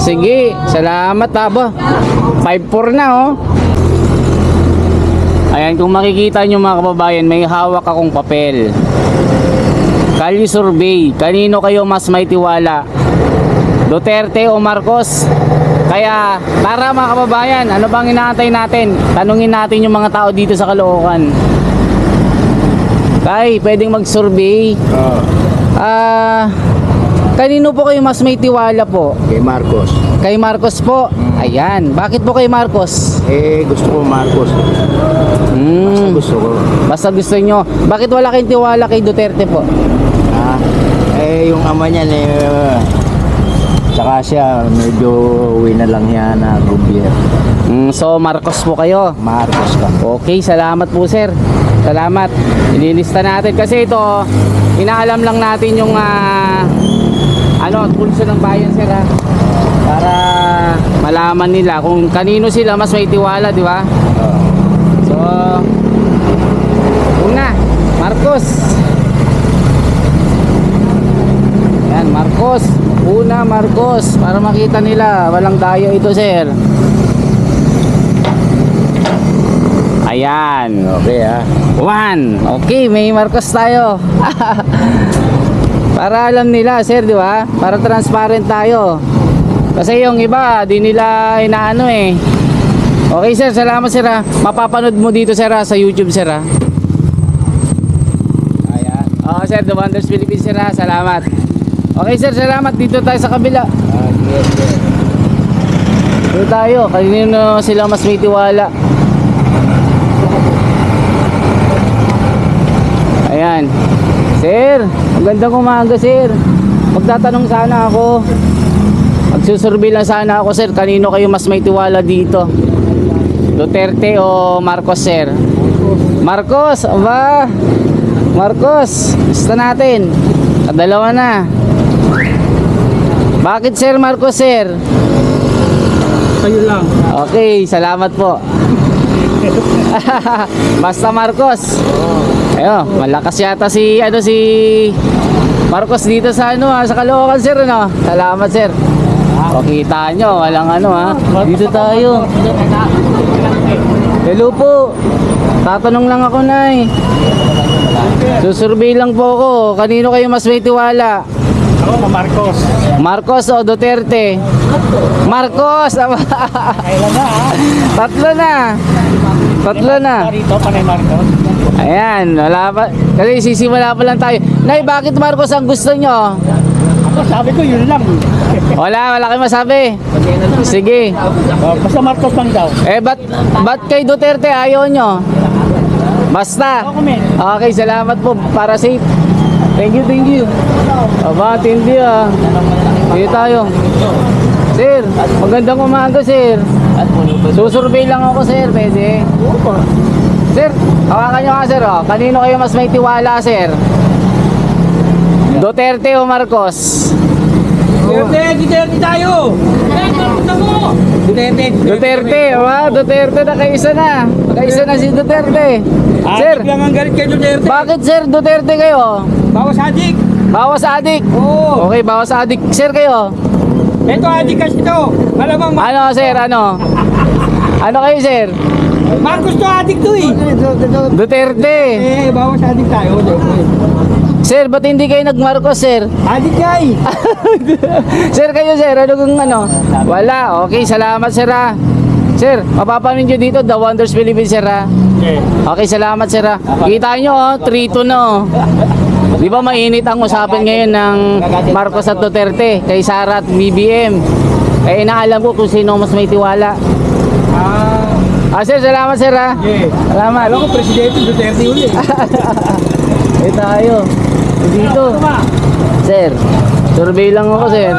Sige, salamat aba. 5-4 na oh. Ayan, kung makikita nyo mga kababayan, may hawak akong papel. Kalye survey, kanino kayo mas may tiwala? Duterte o Marcos? Kaya tara mga kababayan, ano bang inaantay natin? Tanungin natin yung mga tao dito sa Caloocan. Kay, pwedeng mag-survey. Kanino po kayo mas may tiwala po? Kay Marcos. Kay Marcos po. Ayan, bakit po kay Marcos? Gusto ko Marcos. Gusto ko. Basta gusto nyo. Bakit wala kayong tiwala kay Duterte po? Yung ama niya tsaka siya medyo uwi na lang yan na gobyerno. So Marcos po kayo. Marcos ka. Okay, salamat po sir. Salamat. Ililista natin kasi ito, inaalam lang natin yung pulso ng bayan sir ha. Para malaman nila kung kanino sila mas may tiwala, di ba? So, una, Marcos. Yan, Marcos. Una, Marcos. Para makita nila, walang dayo ito sir. Ayan. Okay ha. 1. Okay, may Marcos tayo. Para alam nila, sir, di ba? Para transparent tayo. Kasi yung iba, di nila inaano eh. Okay, sir, salamat sir ha. Mapapanood mo dito sir ha, sa YouTube sir ha. Ayan. Oo, sir, The Wonders Philippines sir ha. Salamat. Okay, sir, salamat. Dito tayo sa kabila. Dito tayo. Kanino sila mas may tiwala? Ayan. Sir, magandang umaga sir. Magtatanong sana ako. Magsusurvey lang sana ako sir. Kanino kayo mas may tiwala dito? Duterte o Marcos sir? Marcos, aba. Marcos, gusto natin. Kadalawa na. Bakit sir Marcos sir? Kayo lang. Okay, salamat po. Basta Marcos. Ayo, malakas yata si Marcos dito sa sa Caloocan sir no. Salamat sir. O kita nyo, walang dito tayo. Hello po. Tatanong lang ako nay. Susurvey lang po ako. Kanino kayo mas may tiwala? Ako, Marcos. Marcos o Duterte? Marcos! Tatlo na. Dito, panay Marcos. Ayan, wala pa. Kasi sisimula pa lang tayo. Nay, bakit Marcos ang gusto nyo? Marcos, sabi ko yun lang. Wala kayong masabi. Sige. Basta Marcos lang daw. Ba't kay Duterte ayaw nyo? Basta. Okay, salamat po. Para safe. Thank you. Aba, tindi Dito tayo. Sir, magandang umaga, sir. Susurvey lang ako, sir. Pwede? Sir, hawakan nyo nga, sir. Kanino kayo mas may tiwala, sir? Duterte o Marcos? Duterte tayo! Duterte, Duterte na kaisa na. Kaisa na si Duterte. Sir, lang ang galit kay Duterte. bakit sir Duterte kayo? Bawas adik. Bawas adik. Oo. Okay, bawas adik. Sir kayo? Ito adik kasi ito. Malamang Ano sir, ano? Ano kayo sir? Marcos to adik to eh. Duterte. Bawas adik tayo. Sir, ba't hindi kayo nag-Marcos sir? Adik kay. Sir kayo sir, ano kung ano? Wala, okay, salamat sir ha. Sir, mapapanood nyo dito, The Wonders Philippines sir ha. Okay, salamat sir ha. Kita nyo 3-2 no. Di ba mainit ang usapin ngayon ng Marcos at Duterte kay Sara at BBM? Eh, inaalam ko kung sino mas may tiwala. Sir, salamat sir ha. Salamat. Alam ko, Presidente Duterte uli. Eh tayo. Dito. Sir, survey lang ako sir.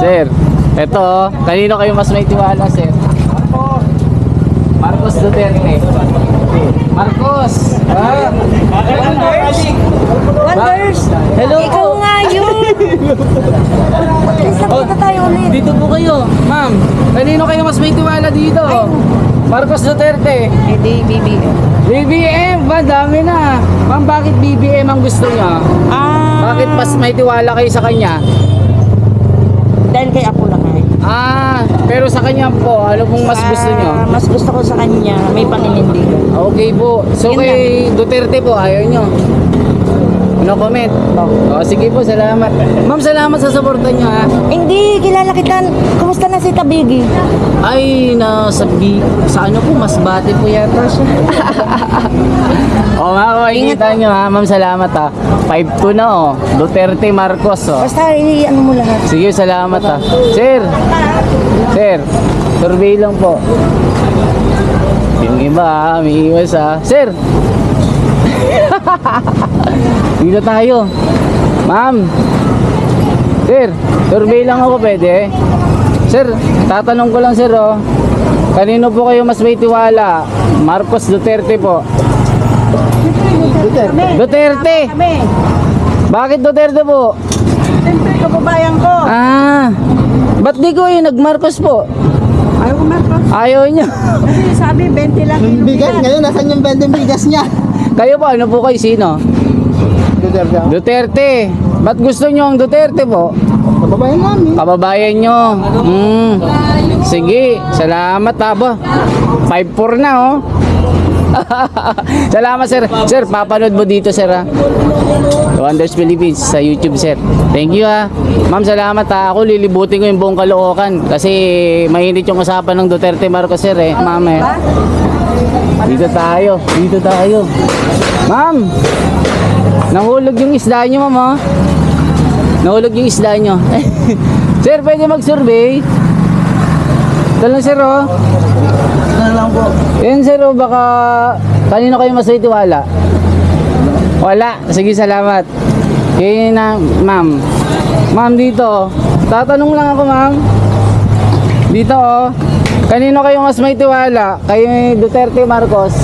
Sir, eto kanino kayo mas may tiwala sir? Marcos Duterte. Marcos. Wonders! Hello Ikaw po. nga yun! Kita tayo ulit. Dito po kayo, ma'am. Kanino kayo mas may tiwala dito? Marcos Duterte. Hindi, BBM. BBM, ba dami na. Ma'am, bakit BBM ang gusto niya? Bakit mas may tiwala kayo sa kanya? Dahil kay Apo lang eh. Pero sa kanya po, ano pong mas gusto niyo? Mas gusto ko sa kanya, may paninindigan. Okay po. So Yun kay Duterte po, ayaw nyo? No comment? Sige po, salamat. Ma'am, salamat sa suporta nyo ha. Hindi, kilala kita. Kumusta na si Tabigi? Ay, sa ano po, mas bati po yata siya. Makikita nyo ha. Ma'am, salamat ha. 5-2 na Duterte, Marcos Basta ano mo lahat. Sige, salamat ha. Sir, survey lang po. Yung iba may iwas ha. Sir, dito tayo. Ma'am, sir, survey lang ako pwede? Sir, tatanong ko lang sir kanino po kayo mas may tiwala? Marcos, Duterte po? Duterte. Bakit Duterte po? Siyempre, kababayan ko. Ba't di ko yung nag-Marcos po? Ayaw ko Marcos. Ayaw niya. Kasi sabi, 20 lang Bigas ngayon, nasan yung 20 bigas niya? Kayo po, ano po kayo? Sino? Duterte. Duterte. Ba't gusto nyo ang Duterte po? Kababayan namin. Kababayan nyo. Sige, salamat ba? 5-4 na Salamat sir. Sir, papanood mo dito sir ha. Wonders Philippines sa YouTube sir. Thank you ha. Ma'am, salamat ha. Ako lilibutin ko yung buong Caloocan kasi mainit yung usapan ng Duterte Marcos sir Ma'am Dito tayo. Ma'am, nahulog yung isda nyo ma'am Nahulog yung isda nyo. Sir, pwede mag-survey? Ito lang sir Ano lang po? Yan sir, baka kanino kayo mas may tiwala? Wala. Sige, salamat. Kaya na, ma'am. Ma'am, dito. Tatanong lang ako, ma'am. Dito, kanino kayo mas may tiwala? Kay Duterte, Marcos?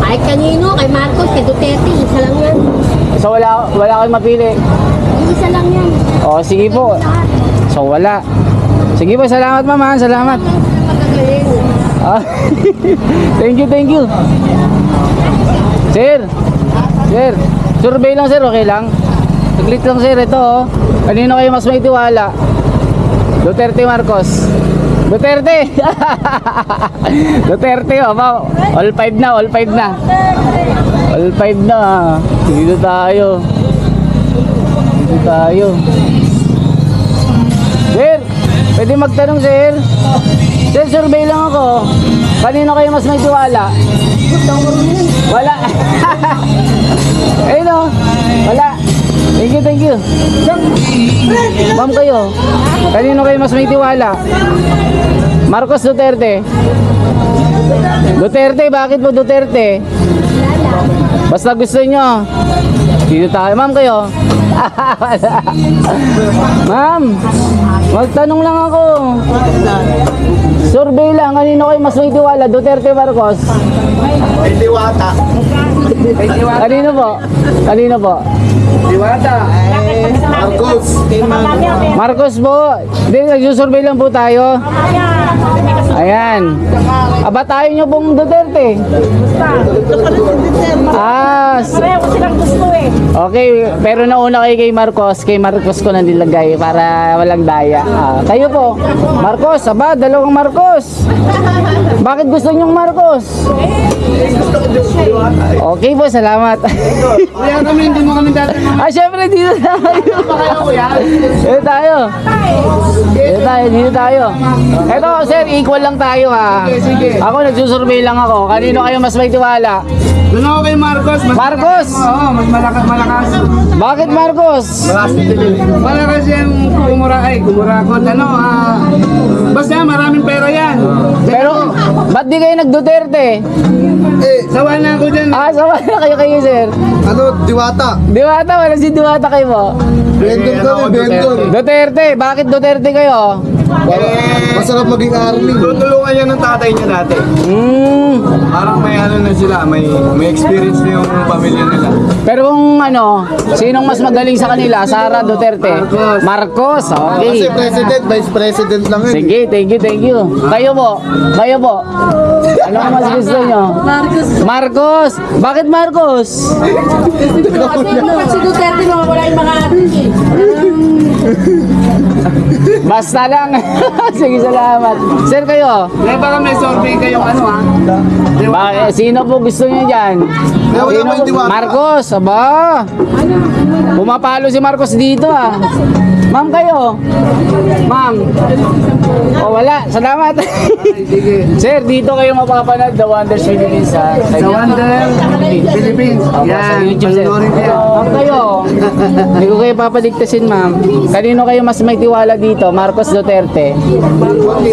Ay, kanino? Kay Marcos, kay Duterte. Isa lang yan. So, wala kayong mapili? Isa lang yan. Sige po. So, wala. Sige po, salamat, ma'am. Salamat. Thank you. Sir, survey lang sir, okay lang? Saglit lang sir, ito kanino kayo mas may tiwala? Duterte, Marcos? Duterte! Duterte, all 5 na. All 5 na. Dito tayo. Sir, pwede magtanong sir? Sir, survey lang ako. Kanino kayo mas may tiwala? Wala. Ayun wala. Thank you, thank you. Ma'am kayo, kanino kayo mas may tiwala? Marcos Duterte? Duterte, bakit po Duterte? Basta gusto nyo. Dito tayo. Ma'am kayo? Ma'am, magtanong lang ako. Survey lang, kanino kayo mas may tiwala? Duterte, Marcos? May diwata. Kanino po? Kanino po? Diwata. Marcos. Marcos po. Hindi, nagsusurvey lang po tayo. Ayan. Aba tayo nyo pong Duterte. Okay, pero nauna kayo kay Marcos. Kay Marcos ko na nilagay para walang daya. Kayo po, Marcos. Aba, dalawang Marcos. Bakit gusto nyong Marcos? Okay po, salamat. Kaya kami, hindi mo kami dati. Syempre dito tayo. Dito tayo. Dito tayo. Eto, sir, equal lang tayo ha. Ako nagsusurvey lang ako. Kanino kayo mas may tiwala? Doon ako kay Marcos. Marcos! Oo, mas malakas. Bakit Marcos? Malakas yung kumurakot. Basta maraming pera yan. Pero, ba't di kayo nag-Duterte? Sawa na ako dyan. Sawa na kayo, sir. Diwata. Diwata, wala si Diwata kayo mo. Bendon kami, Bendon. Duterte, bakit Duterte kayo? Masarap maging army. Tutulungan yan ng tatay niya dati. Parang may ano na sila, may experience na yung pamilya nila. Pero kung sinong mas magaling sa kanila? Sara Duterte? Marcos, okay. Kasi president, vice president lang yun. Sige, thank you. Kayo po. Ano mas gusto nyo? Marcos. Bakit Marcos? Si Duterte naman wala yung mga atin eh. Basta lang. Sige, salamat. Sir, kayo? Baka may survey kayong Sino po gusto nyo dyan? Marcos, aba. Pumapalo si Marcos dito Ma'am kayo? Ma'am? Wala. Salamat. Sir, dito kayo mapapanood The Wonders Philippines The Wonder Philippines. Sa YouTube, sir. Ma'am kayo? Hindi ko kayo papaligtasin, ma'am. Kanino kayo mas may tiwala dito? Marcos Duterte?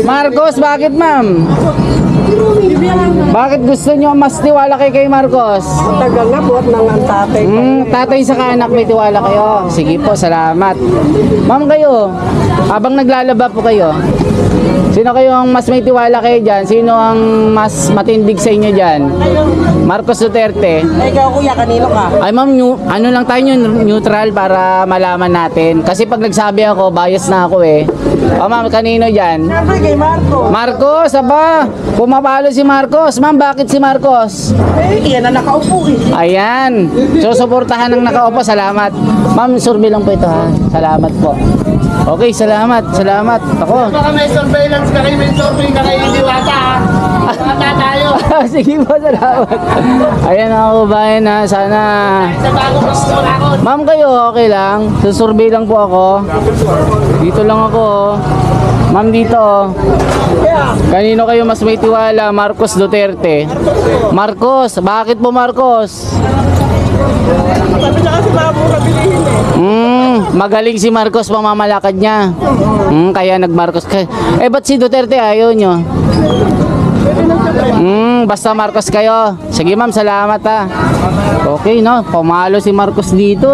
Marcos, bakit ma'am? Bakit gusto nyo mas tiwala kay Marcos? Tagal na buhat ng tatay. Tatay sa anak may tiwala kayo. Sige po, salamat. Ma'am kayo, habang naglalaba po kayo, sino kayo ang mas may tiwala kayo dyan? Sino ang mas matindig sa inyo dyan? Marcos Duterte? Ikaw kuya, kanino ka? Ay ma'am, ano lang tayo neutral para malaman natin. Kasi pag nagsabi ako, bias na ako ma'am, kanino dyan? Siyempre kay Marcos. Marcos, aba, pumapalo si Marcos. Ma'am, bakit si Marcos? Iyan na nakaupo Ayan, susuportahan ng nakaupo, salamat. Ma'am, survey lang po ito salamat po. Okay, salamat. Ako. Baka may surveillance ka kayo, may survey ka kayo, Diwata Diwata tayo. Sige po, salamat. Ayan ako bayan sana. Sa bago ako. Ma'am kayo, okay lang? Susurvey lang po ako. Dito lang ako. Ma'am dito. Kanino kayo mas may tiwala? Marcos Duterte? Marcos, bakit po Marcos? Magaling si Marcos pamamalakad niya. Kaya nag-Marcos. Ba't si Duterte ayaw nyo? Basta Marcos kayo. Sige ma'am, salamat Okay no, pumalo si Marcos dito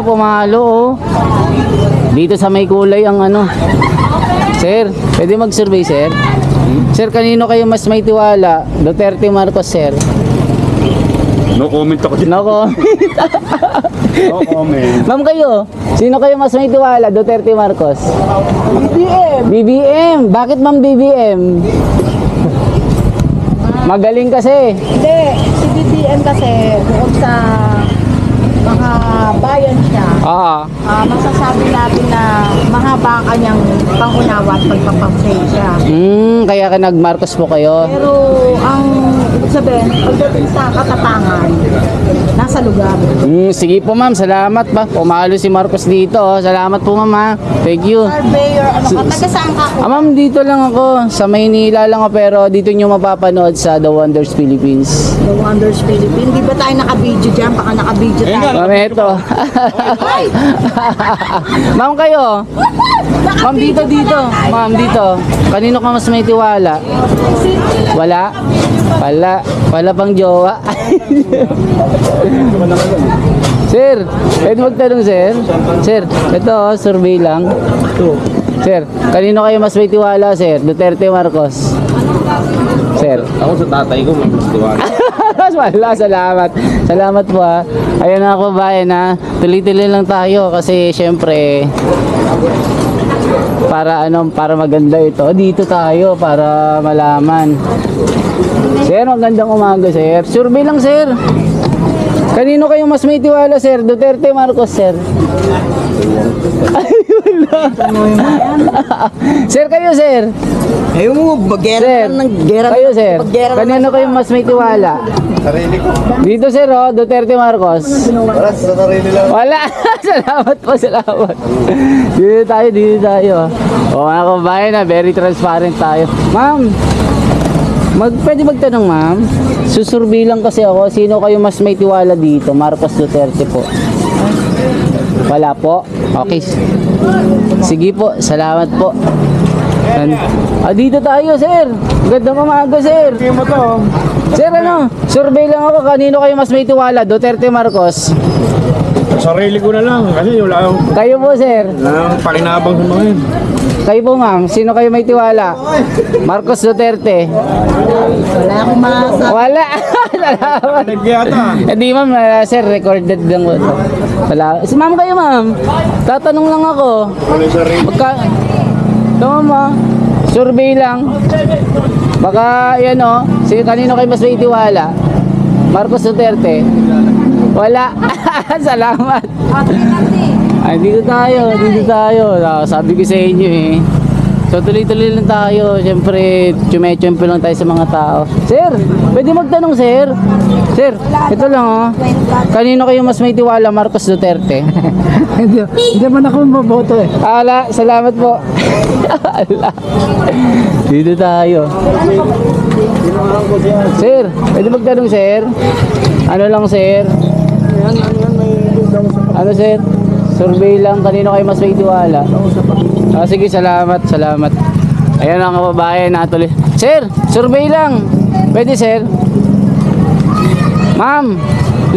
pumalo Dito sa may kulay ang Sir, pwede mag-survey sir? Sir, kanino kayo mas may tiwala? Duterte, Marcos sir? No comment ako dyan. No comment. No comment. Ma'am kayo, sino kayo mas may tiwala? Duterte, Marcos? BBM. Bakit ma'am BBM? Magaling kasi. Hindi, si BBM kasi doon sa mga bayan siya, masasabi natin na mahaba ang kanyang pangunawa at pagpapapray siya. Kaya ka nag-Marcos po kayo. Pero ang sabihin, pagdating sa katapangan, nasa lugar. Sige po ma'am, salamat ba? Pumalo si Marcos dito. Oh. Salamat po ma'am ha. Thank you. Surveyor, ano ka? Taga saan ka? Ma'am, dito lang ako. Sa Maynila lang ako pero dito nyo mapapanood sa The Wonders Philippines. The Wonders Philippines. Di ba tayo naka-video dyan? Baka naka-video tayo. Ma'am, eto. Ma'am kayo. Ma'am, dito. Ma'am, dito. Kanino ka mas may tiwala? Wala? Wala pang jowa? Sir, pwede magtanong sir? Sir, ito survey lang. Sir, kanino kayo mas may tiwala sir? Duterte, Marcos? Sir? Ako sa tatay ko, may mas tiwala. Wala, salamat po ha. Ayun na ako bayan ha. Tuloy-tuloy lang tayo kasi syempre para maganda ito. Dito tayo para malaman. Sir, magandang umaga sir. Survey lang sir. Kanino kayo mas may tiwala sir? Duterte, Marcos sir? Ay, wala. Sir, kayo sir? Ayaw mo, Sir, kayo sir? Kanino kayo mas may tiwala? Sarili ko. Dito sir oh, Duterte, Marcos? Para sa sarili lang. Wala! Salamat po, salamat. Dito tayo. O mga kabayan na, very transparent tayo. Ma'am, pwede magtanong ma'am? Susurvey lang kasi ako, sino kayo mas may tiwala dito? Marcos, Duterte po. Wala po? Okay. Sige po, salamat po. Dito tayo sir. Gandang umaga sir. Sir ano, survey lang ako, kanino kayo mas may tiwala? Duterte, Marcos? Sarili ko na lang kasi wala akong Kayo po sir. pakinabang sa mga yun. Kayo po ma'am, sino kayo may tiwala? Marcos, Duterte? Wala akong masa. Wala! Salamat! Nagyata. Hindi ma'am, sir, recorded lang po ito. Salamat. Si ma'am kayo ma'am, tatanong lang ako. Ano yung sarili? Tama mo, survey lang. Baka yan o, kanino kayo mas may tiwala? Marcos, Duterte? Wala! Salamat! Ay, dito tayo. Sabi ko sa inyo eh. So tuloy-tuloy lang tayo. Siyempre, tsume-tsume lang tayo sa mga tao. Sir, pwede magtanong sir? Sir, ito lang oh. Kanino kayo mas may tiwala, Marcos, Duterte? Hindi man ako maboto eh. Ala, salamat po. Ala. Dito tayo. Sir, pwede magtanong sir? Ano lang sir? Ano sir? Survey lang, kanino kayo mas may tiwala? Sige, salamat. Ayan ang kababayan natuloy. Sir, survey lang. Pwede sir? Ma'am,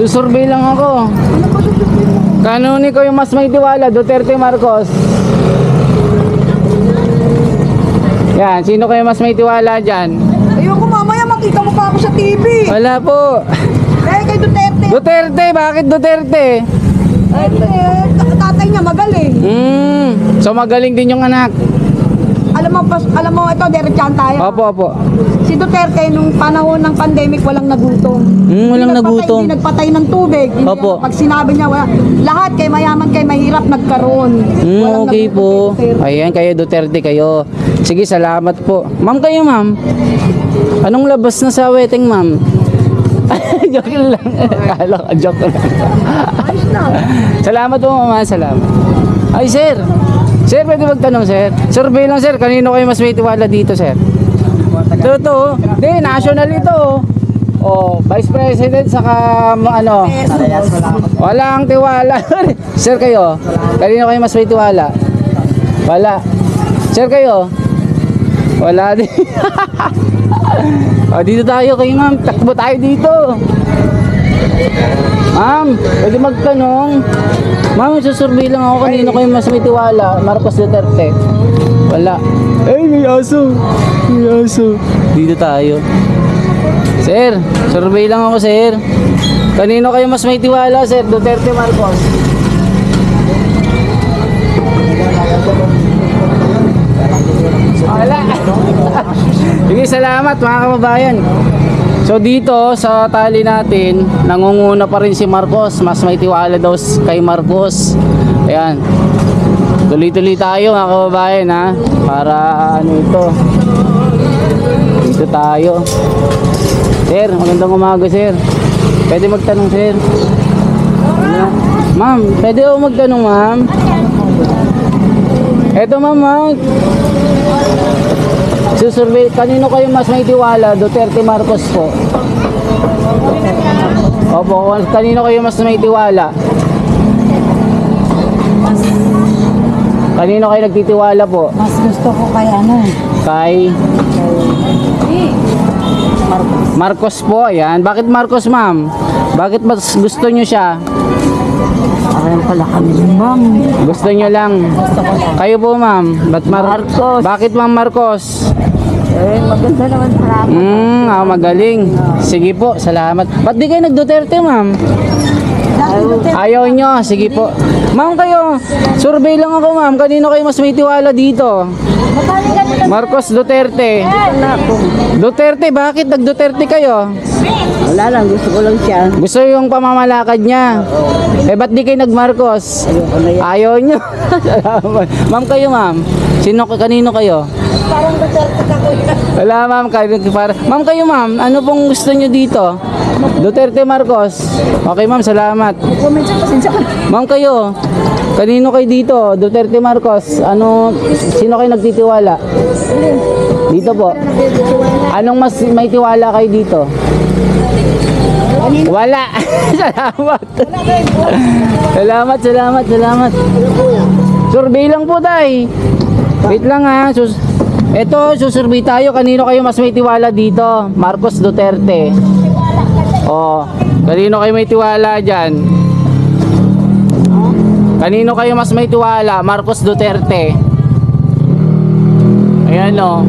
survey lang ako. Kanino kayo mas may tiwala? Duterte, Marcos? Yan, sino kayo mas may tiwala dyan? Ayoko mamaya makita mo pa ako sa TV. Wala po. Kay Duterte. Duterte, bakit Duterte? Tatay niya magaling. So magaling din yung anak. Alam mo ito, diretsahan tayo. Opo. Si Duterte nung panahon ng pandemic walang nagutom. Walang nagutom. Hindi nagpatay ng tubig. Hindi, Opo. pag sinabi niya wala, lahat kay mayaman kay mahirap nagkaroon. Walang Okay nagutom po. kay Duterte. Ayan, kayo Duterte kayo. Sige, salamat po. Ma'am kayo ma'am. Anong labas na sa wedding ma'am? Joke lang. Akala ko, joke lang. Salamat po mama, salamat. Ay sir. Sir, pwede magtanong sir? Survey lang sir, kanino kayo mas may tiwala dito sir? Ito. Hindi, national ito. Vice President saka ano? Walang tiwala. Sir kayo, kanino kayo mas may tiwala? Wala. Sir kayo? Wala din. Dito tayo kayo ma'am, takbo tayo dito. Ma'am, pwede magtanong. Ma'am, susurvey lang ako, kanino kayo mas may tiwala? Marcos, Duterte? Wala. Ay, may aso. Dito tayo. Sir, survey lang ako sir. Kanino kayo mas may tiwala sir? Duterte, Marcos? Wala. Sige, salamat mga kababayan. So dito sa tali natin, nangunguna pa rin si Marcos. Mas may tiwala daw kay Marcos. Ayan. Tuloy-tuloy tayo mga kababayan ha. Para ano ito. Dito tayo. Sir, magandang umaga, sir. Pwede magtanong, sir? Wala. Ma'am, pwede ako magtanong, ma'am? Eto, ma'am. Susurvey, kanino kayo mas may tiwala? Duterte, Marcos po. Opo, kanino kayo mas may tiwala? Kanino kayo nagtitiwala po? Mas gusto ko kay ano eh. Kay Marcos po, ayan. Bakit Marcos, ma'am? Bakit mas gusto nyo siya? Parang pala kami, ma'am. Gusto nyo lang? Kayo po, ma'am? Marcos. Bakit, ma'am Marcos? Maganda naman para. Magaling. Sige po, salamat. Ba't di kayo nag-Duterte, ma'am? Ayaw nyo, sige po. Ma'am kayo, survey lang ako, ma'am. Kanino kayo mas may tiwala dito? Marcos, Duterte. Duterte, bakit nag-Duterte kayo? Wala lang, gusto ko lang siya. Gusto yung pamamalakad niya. Ba't di kayo nag-Marcos? Ayaw nyo. Salamat. Ma'am kayo, ma'am. Kanino kayo? Parang Duterte ka ko. Wala, ma'am. Ma'am kayo, ma'am. Ano pong gusto nyo dito? Duterte, Marcos. Okay, ma'am. Salamat. Ma'am kayo. Kanino kayo dito? Duterte, Marcos. Sino kayo nagtitiwala? Dito po. Anong mas may tiwala kayo dito? Wala. Salamat. Survey lang po, tay. Wait lang, ha. Ito, susurvey tayo. Kanino kayo mas may tiwala dito? Marcos, Duterte. Kanino kayo may tiwala dyan? Kanino kayo mas may tiwala? Marcos, Duterte. Ayan, o.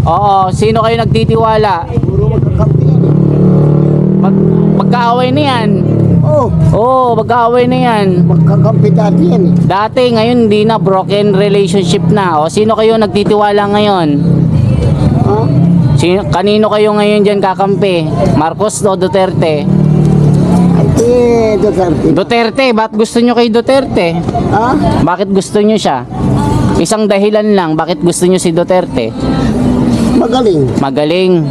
Oo, sino kayo nagtitiwala? Magkaaway na yan. Oo, magkaaway na yan. Magkakampi dati yan eh. Dati, ngayon hindi na, broken relationship na. Sino kayo nagtitiwala ngayon? Kanino kayo ngayon dyan kakampi? Marcos o Duterte? Duterte. Duterte, bakit gusto nyo kay Duterte? Bakit gusto nyo siya? Isang dahilan lang, bakit gusto nyo si Duterte? Magaling.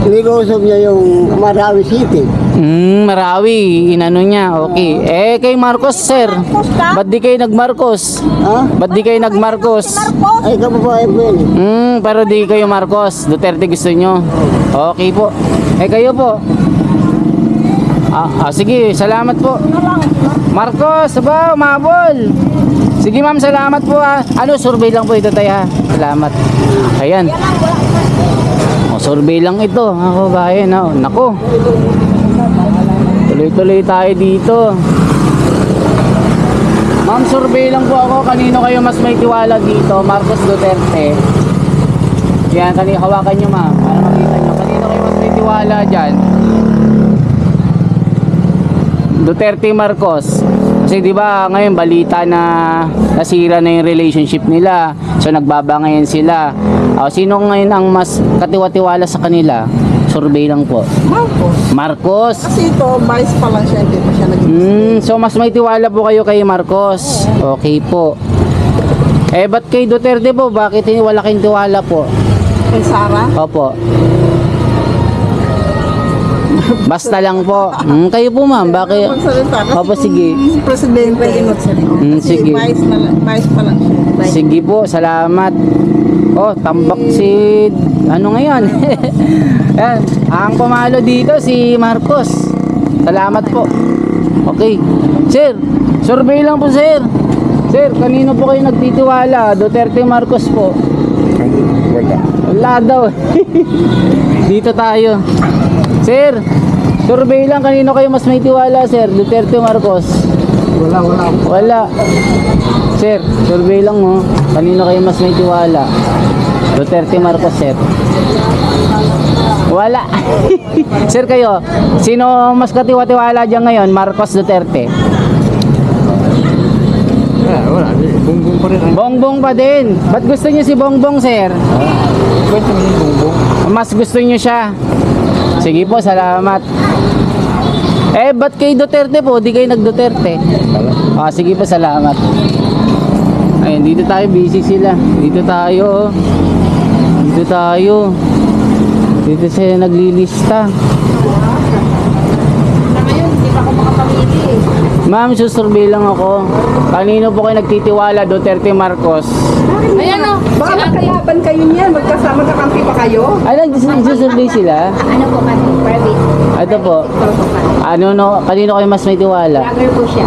Nilusog niya yung Marawi City. Marawi, inano niya, okay. Kay Marcos, sir, ba't di kayo nag-Marcos? Ba't di kayo nag-Marcos? Ay, kababae mo yun eh. Pero di kayo Marcos, Duterte gusto nyo. Okay po. Kayo po? Sige, salamat po. Marcos, umabol. Sige, ma'am, salamat po, ha. Survey lang po ito, tayo, ha. Salamat. Ayan. Survey lang ito, ako bayan, ha. Nako. Tuloy-tuloy tayo dito. Ma'am, survey lang po ako. Kanino kayo mas may tiwala dito? Marcos, Duterte. Yan, hawakan nyo, ma'am, para makita nyo. Kanino kayo mas may tiwala dyan? Duterte, Marcos. Kasi di ba ngayon balita na nasira na yung relationship nila. So nagbabangayan sila. Sino ngayon ang mas katiwa-tiwala sa kanila? Survey lang po. Marcos. Kasi ito, vice pa lang siya, hindi pa siya naging. So mas may tiwala po kayo kay Marcos. Okay po. Ba't kay Duterte po? Bakit wala kayong tiwala po? Kay Sara? Opo. Basta lang po. Kayo po, ma'am. Bakit? Opo, sige. Presidente. Sige. Vice pa lang siya. Sige po, salamat. Tambak si... Ano ngayon? Yan. Ang pumalo dito si Marcos. Salamat po. Okay. Sir, survey lang po, sir. Sir, kanino po kayo nagtitiwala? Duterte, Marcos po. Wala daw. Dito tayo. Sir, survey lang, kanino kayo mas may tiwala, sir? Duterte, Marcos? Wala. Sir, survey lang, mo. Kanino kayo mas may tiwala? Duterte, Marcos, sir? Wala. Sir, kayo, sino mas katiwa-tiwala dyan ngayon? Marcos, Duterte? Wala. Bongbong pa rin. Bongbong pa din. Ba't gusto niyo si Bongbong, sir? Kwento mo yung bongbong. Mas gusto niyo siya? Sige po, salamat. Ba't kay Duterte po? Di kayo nag-Duterte? Sige po, salamat. Ayun, dito tayo, busy sila. Dito tayo. Dito sila naglilista. Na ngayon, hindi pa ako makapamili eh. Ma'am, susurvey lang ako. Kanino po kayo nagtitiwala? Duterte, Marcos? Ayan o. Baka magkalaban kayo niyan, magkasama kakampi pa kayo. Ay, nagsusurvey sila? Ano po kami? Private. Ito po. Ano no? Kanino kayo mas may tiwala? Vlogger po siya.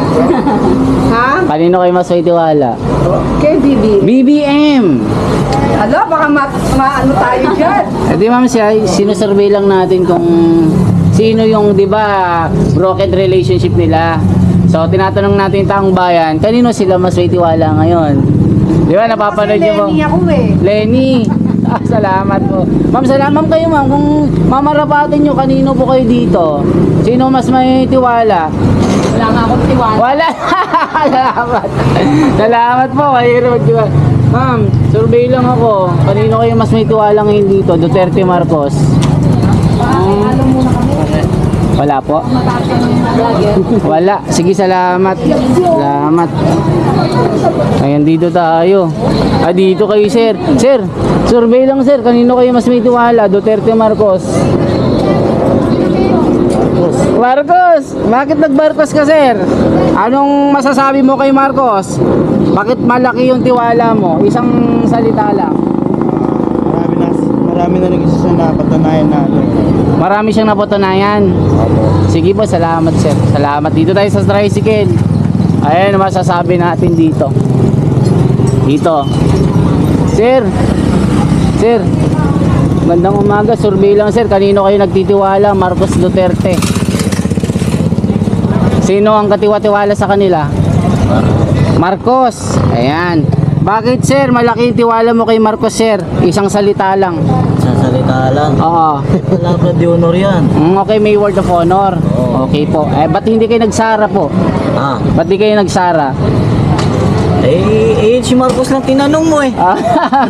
Ha? Kanino kayo mas may tiwala? Kay Bibi. BBM! Ala, baka maano tayo dyan. Di ma'am siya, sinusurvey lang natin kung sino yung, di ba, broken relationship nila. So, tinatanong natin yung taong bayan, kanino sila mas may tiwala ngayon? Di ba, napapanood niyo po? Lenny ako eh. Lenny! Ah, salamat po. Ma'am, salamat kayo ma'am. Kung mamarapatin nyo, kanino po kayo dito? Sino mas may tiwala? Wala nga akong tiwala. Wala! Salamat! Salamat po, mahirap magtiwala. Ma'am, survey lang ako. Kanino kayo mas may tiwala ngayon dito? Duterte, Marcos? Wala po? Wala. Sige, salamat. Salamat. Ayan, dito tayo. Ah, dito kayo, sir. Sir, survey lang, sir. Kanino kayo mas may tiwala? Duterte, Marcos? Marcos! Bakit nag-Marcos ka, sir? Anong masasabi mo kay Marcos? Bakit malaki yung tiwala mo? Isang salita lang. Marami na nag-isa sa napatunayan na ano. Marami siyang napatunayan. Sige po, salamat sir. Salamat. Dito tayo sa tricycle. Ayan, masasabi natin dito. Dito. Sir. Sir. Magandang umaga. Survey lang sir. Kanino kayo nagtitiwala? Marcos, Duterte. Sino ang katiwa-tiwala sa kanila? Marcos. Ayan. Bakit sir? Malaki yung tiwala mo kay Marcos sir. Isang salita lang. Isang salita lang. Oo. Wala pa di honor yan. Okay, may word of honor. Okay po. Eh, ba't hindi kayo nagsara po? Ah. Ba't di kayo nagsara? Si Marcos lang tinanong mo eh.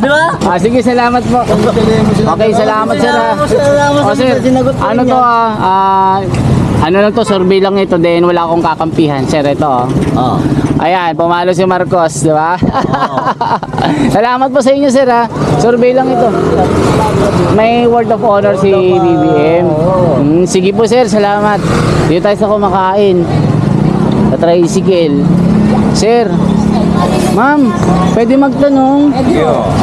Di ba? Ah, sige, salamat po. Okay, salamat sir. Salamat O sir, sinagot mo ano rin to yan. ano lang to, survey lang ito din, wala akong kakampihan. Sir, ito Oh. Ayan, pumalo si Marcos, di ba? Salamat po sa inyo sir ha. Survey lang ito. May word of honor si BBM. Sige po sir, salamat. Dito tayo sa kumakain. Sa tricycle. Sir, ma'am, pwede magtanong?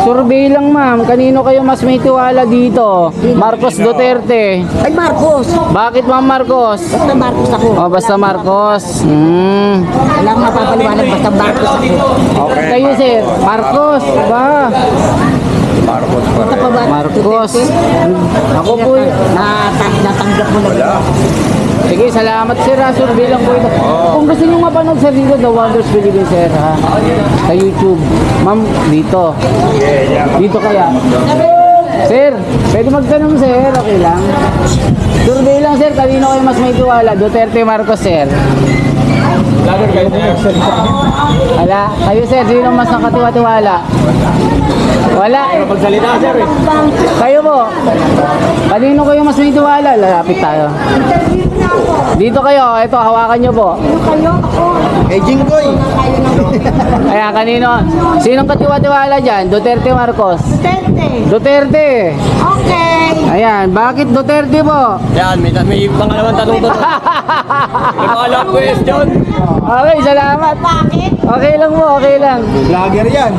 Survey lang ma'am, kanino kayo mas may tiwala dito? Marcos, Duterte? Ay, Marcos. Bakit ma'am Marcos? Basta Marcos ako. Oh, basta Marcos. Wala akong mapapaliwanag, basta Marcos ako. Okay. Kayo sir, Marcos, ba? Basta pa ba? Marcos. Ako po. Natanggap mo na. Sige, salamat sir ha. Survey lang po ito. Kung gusto nyo mapanood sir dito, The Wonders Philippines sir ha. Sa YouTube. Ma'am, dito. Dito kaya. Sir, pwede magtanong sir. Okay lang. Survey lang sir. Kanino kayo mas may tiwala? Duterte, Marcos sir. Wala. Kayo sir, sino mas nakatiwa-tiwala? Wala. Pagsalita sir eh. Kayo po. Kanino kayo mas may tiwala? Lalapit tayo. Dito kayo, ito hawakan nyo po. Eh, Jinggoy. Ayan, kanino? Sinong katiwa-tiwala dyan? Duterte, Marcos? Duterte. Duterte. Okay. Ayan, bakit Duterte po? Yan, may pangalawang tanong to. May pangalawang question. Okay, salamat. Bakit? Okay lang po, okay lang. Vlogger yan.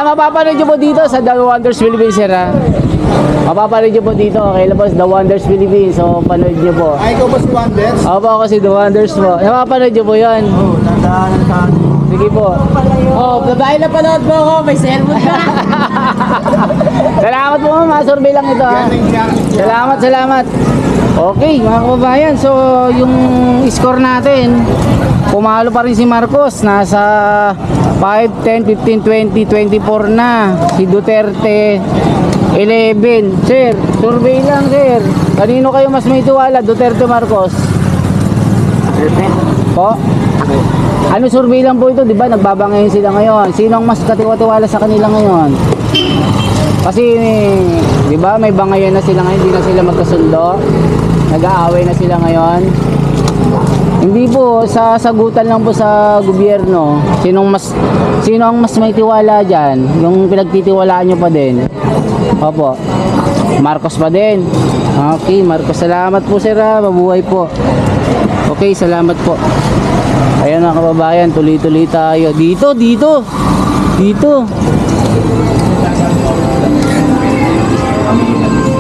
Mapapanood nyo po dito sa The Wonders Philippines, sir ha? Mapapanood nyo po dito, okay lang po sa The Wonders Philippines. So, panood nyo po. Ay, ikaw ba si Wonders? Ako po si The Wonders po. Mapapanood nyo po yun. Tandaan sa akin. Sige po. Oh, babae na panood mo ako, may cellphone ka. Salamat po ma'am, survey lang ito ha. Salamat, salamat. Okay, mga kababayan, so yung score natin, pumalo pa rin si Marcos, nasa 5, 10, 15, 20, 24 na. Si Duterte, 11. Sir, survey lang sir. Kanino kayo mas may tiwala, Duterte, Marcos? Po? Ano survey lang po ito, di ba? Nagbabangayin sila ngayon. Sino ang mas katiwa-tiwala sa kanila ngayon? Kasi, di ba, may bangayan na sila ngayon, hindi na sila magkasundo. Nag-aaway na sila ngayon. Hindi po, sa sagutan lang po sa gobyerno, sino ang mas may tiwala dyan? Yung pinagtitiwalaan nyo pa din. Opo. Marcos pa din. Okay, Marcos. Salamat po sir ha. Mabuhay po. Okay, salamat po. Ayan mga kababayan, tuloy-tuloy tayo. Dito.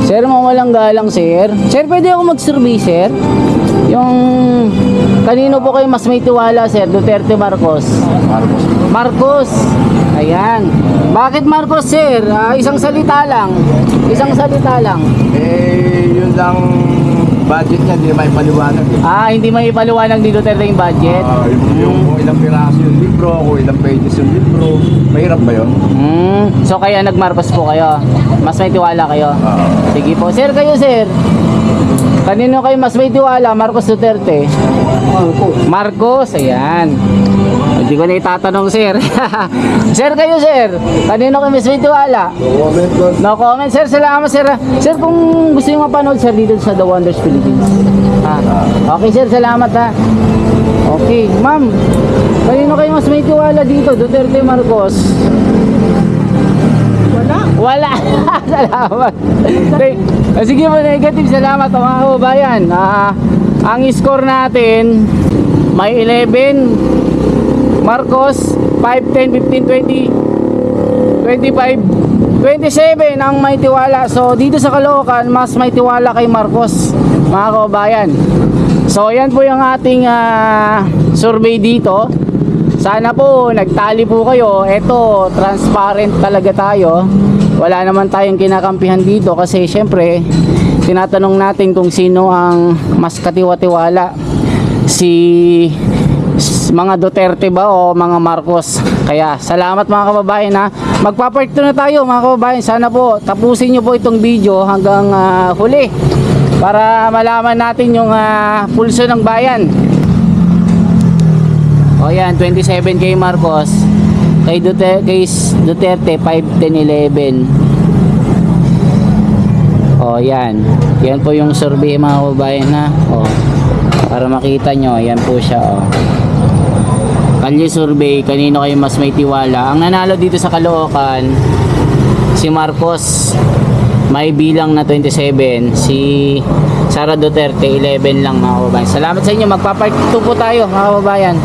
Sir, mawalang galang sir. Sir, pwede ako mag-survey sir? Yung kanino po kayo mas may tiwala sir? Duterte, Marcos? Marcos. Ayan. Bakit Marcos sir? Isang salita lang. Yun lang budget niya, hindi may paliwanag. Hindi may ipaliwanag ni Duterte yung budget? Yung ilang piraso yung libro, kung ilang pages yung libro. Mahirap ba yun? So kaya nag-Marcos po kayo? Mas may tiwala kayo? Sige po. Sir, kayo sir? Kanino kayo mas may tiwala? Marcos, Duterte? Marcos, ayan. Hindi ko na itatanong sir. Sir, kayo sir? Kanino kayo mas may tiwala? No comment sir. Salamat sir. Sir, kung gusto nyo mapanood sir dito sa The Wonders Philippines. Okay sir, salamat ha. Okay, ma'am. Kanino kayo mas may tiwala dito? Duterte, Marcos? Wala. Salamat. Sige po, negative. Salamat mga kababayan. Ang score natin may 11 Marcos, 5, 10, 15, 20, 25, 27 ang may tiwala. So dito sa Caloocan mas may tiwala kay Marcos mga kababayan. So yan po yung ating survey dito. Sana po nagtali po kayo. Ito, transparent talaga tayo. Wala naman tayong kinakampihan dito kasi syempre tinatanong natin kung sino ang mas katiwa-tiwala, si mga Duterte ba o mga Marcos. Kaya salamat mga kababayan ha. Magpa-part 2 na tayo mga kababayan. Sana po tapusin nyo po itong video hanggang huli para malaman natin yung pulso ng bayan. O yan, 27 kay Marcos, kay Duterte 5, 10, 11. O yan. Yan po yung survey mga kababayan ha. O, para makita nyo, yan po siya o. Kalye survey, kanino kayo mas may tiwala? Ang nanalo dito sa Caloocan, si Marcos, may bilang na 27. Si Sara Duterte 11 lang mga kababayan. Salamat sa inyo. Magpa-part 2 po tayo mga kababayan.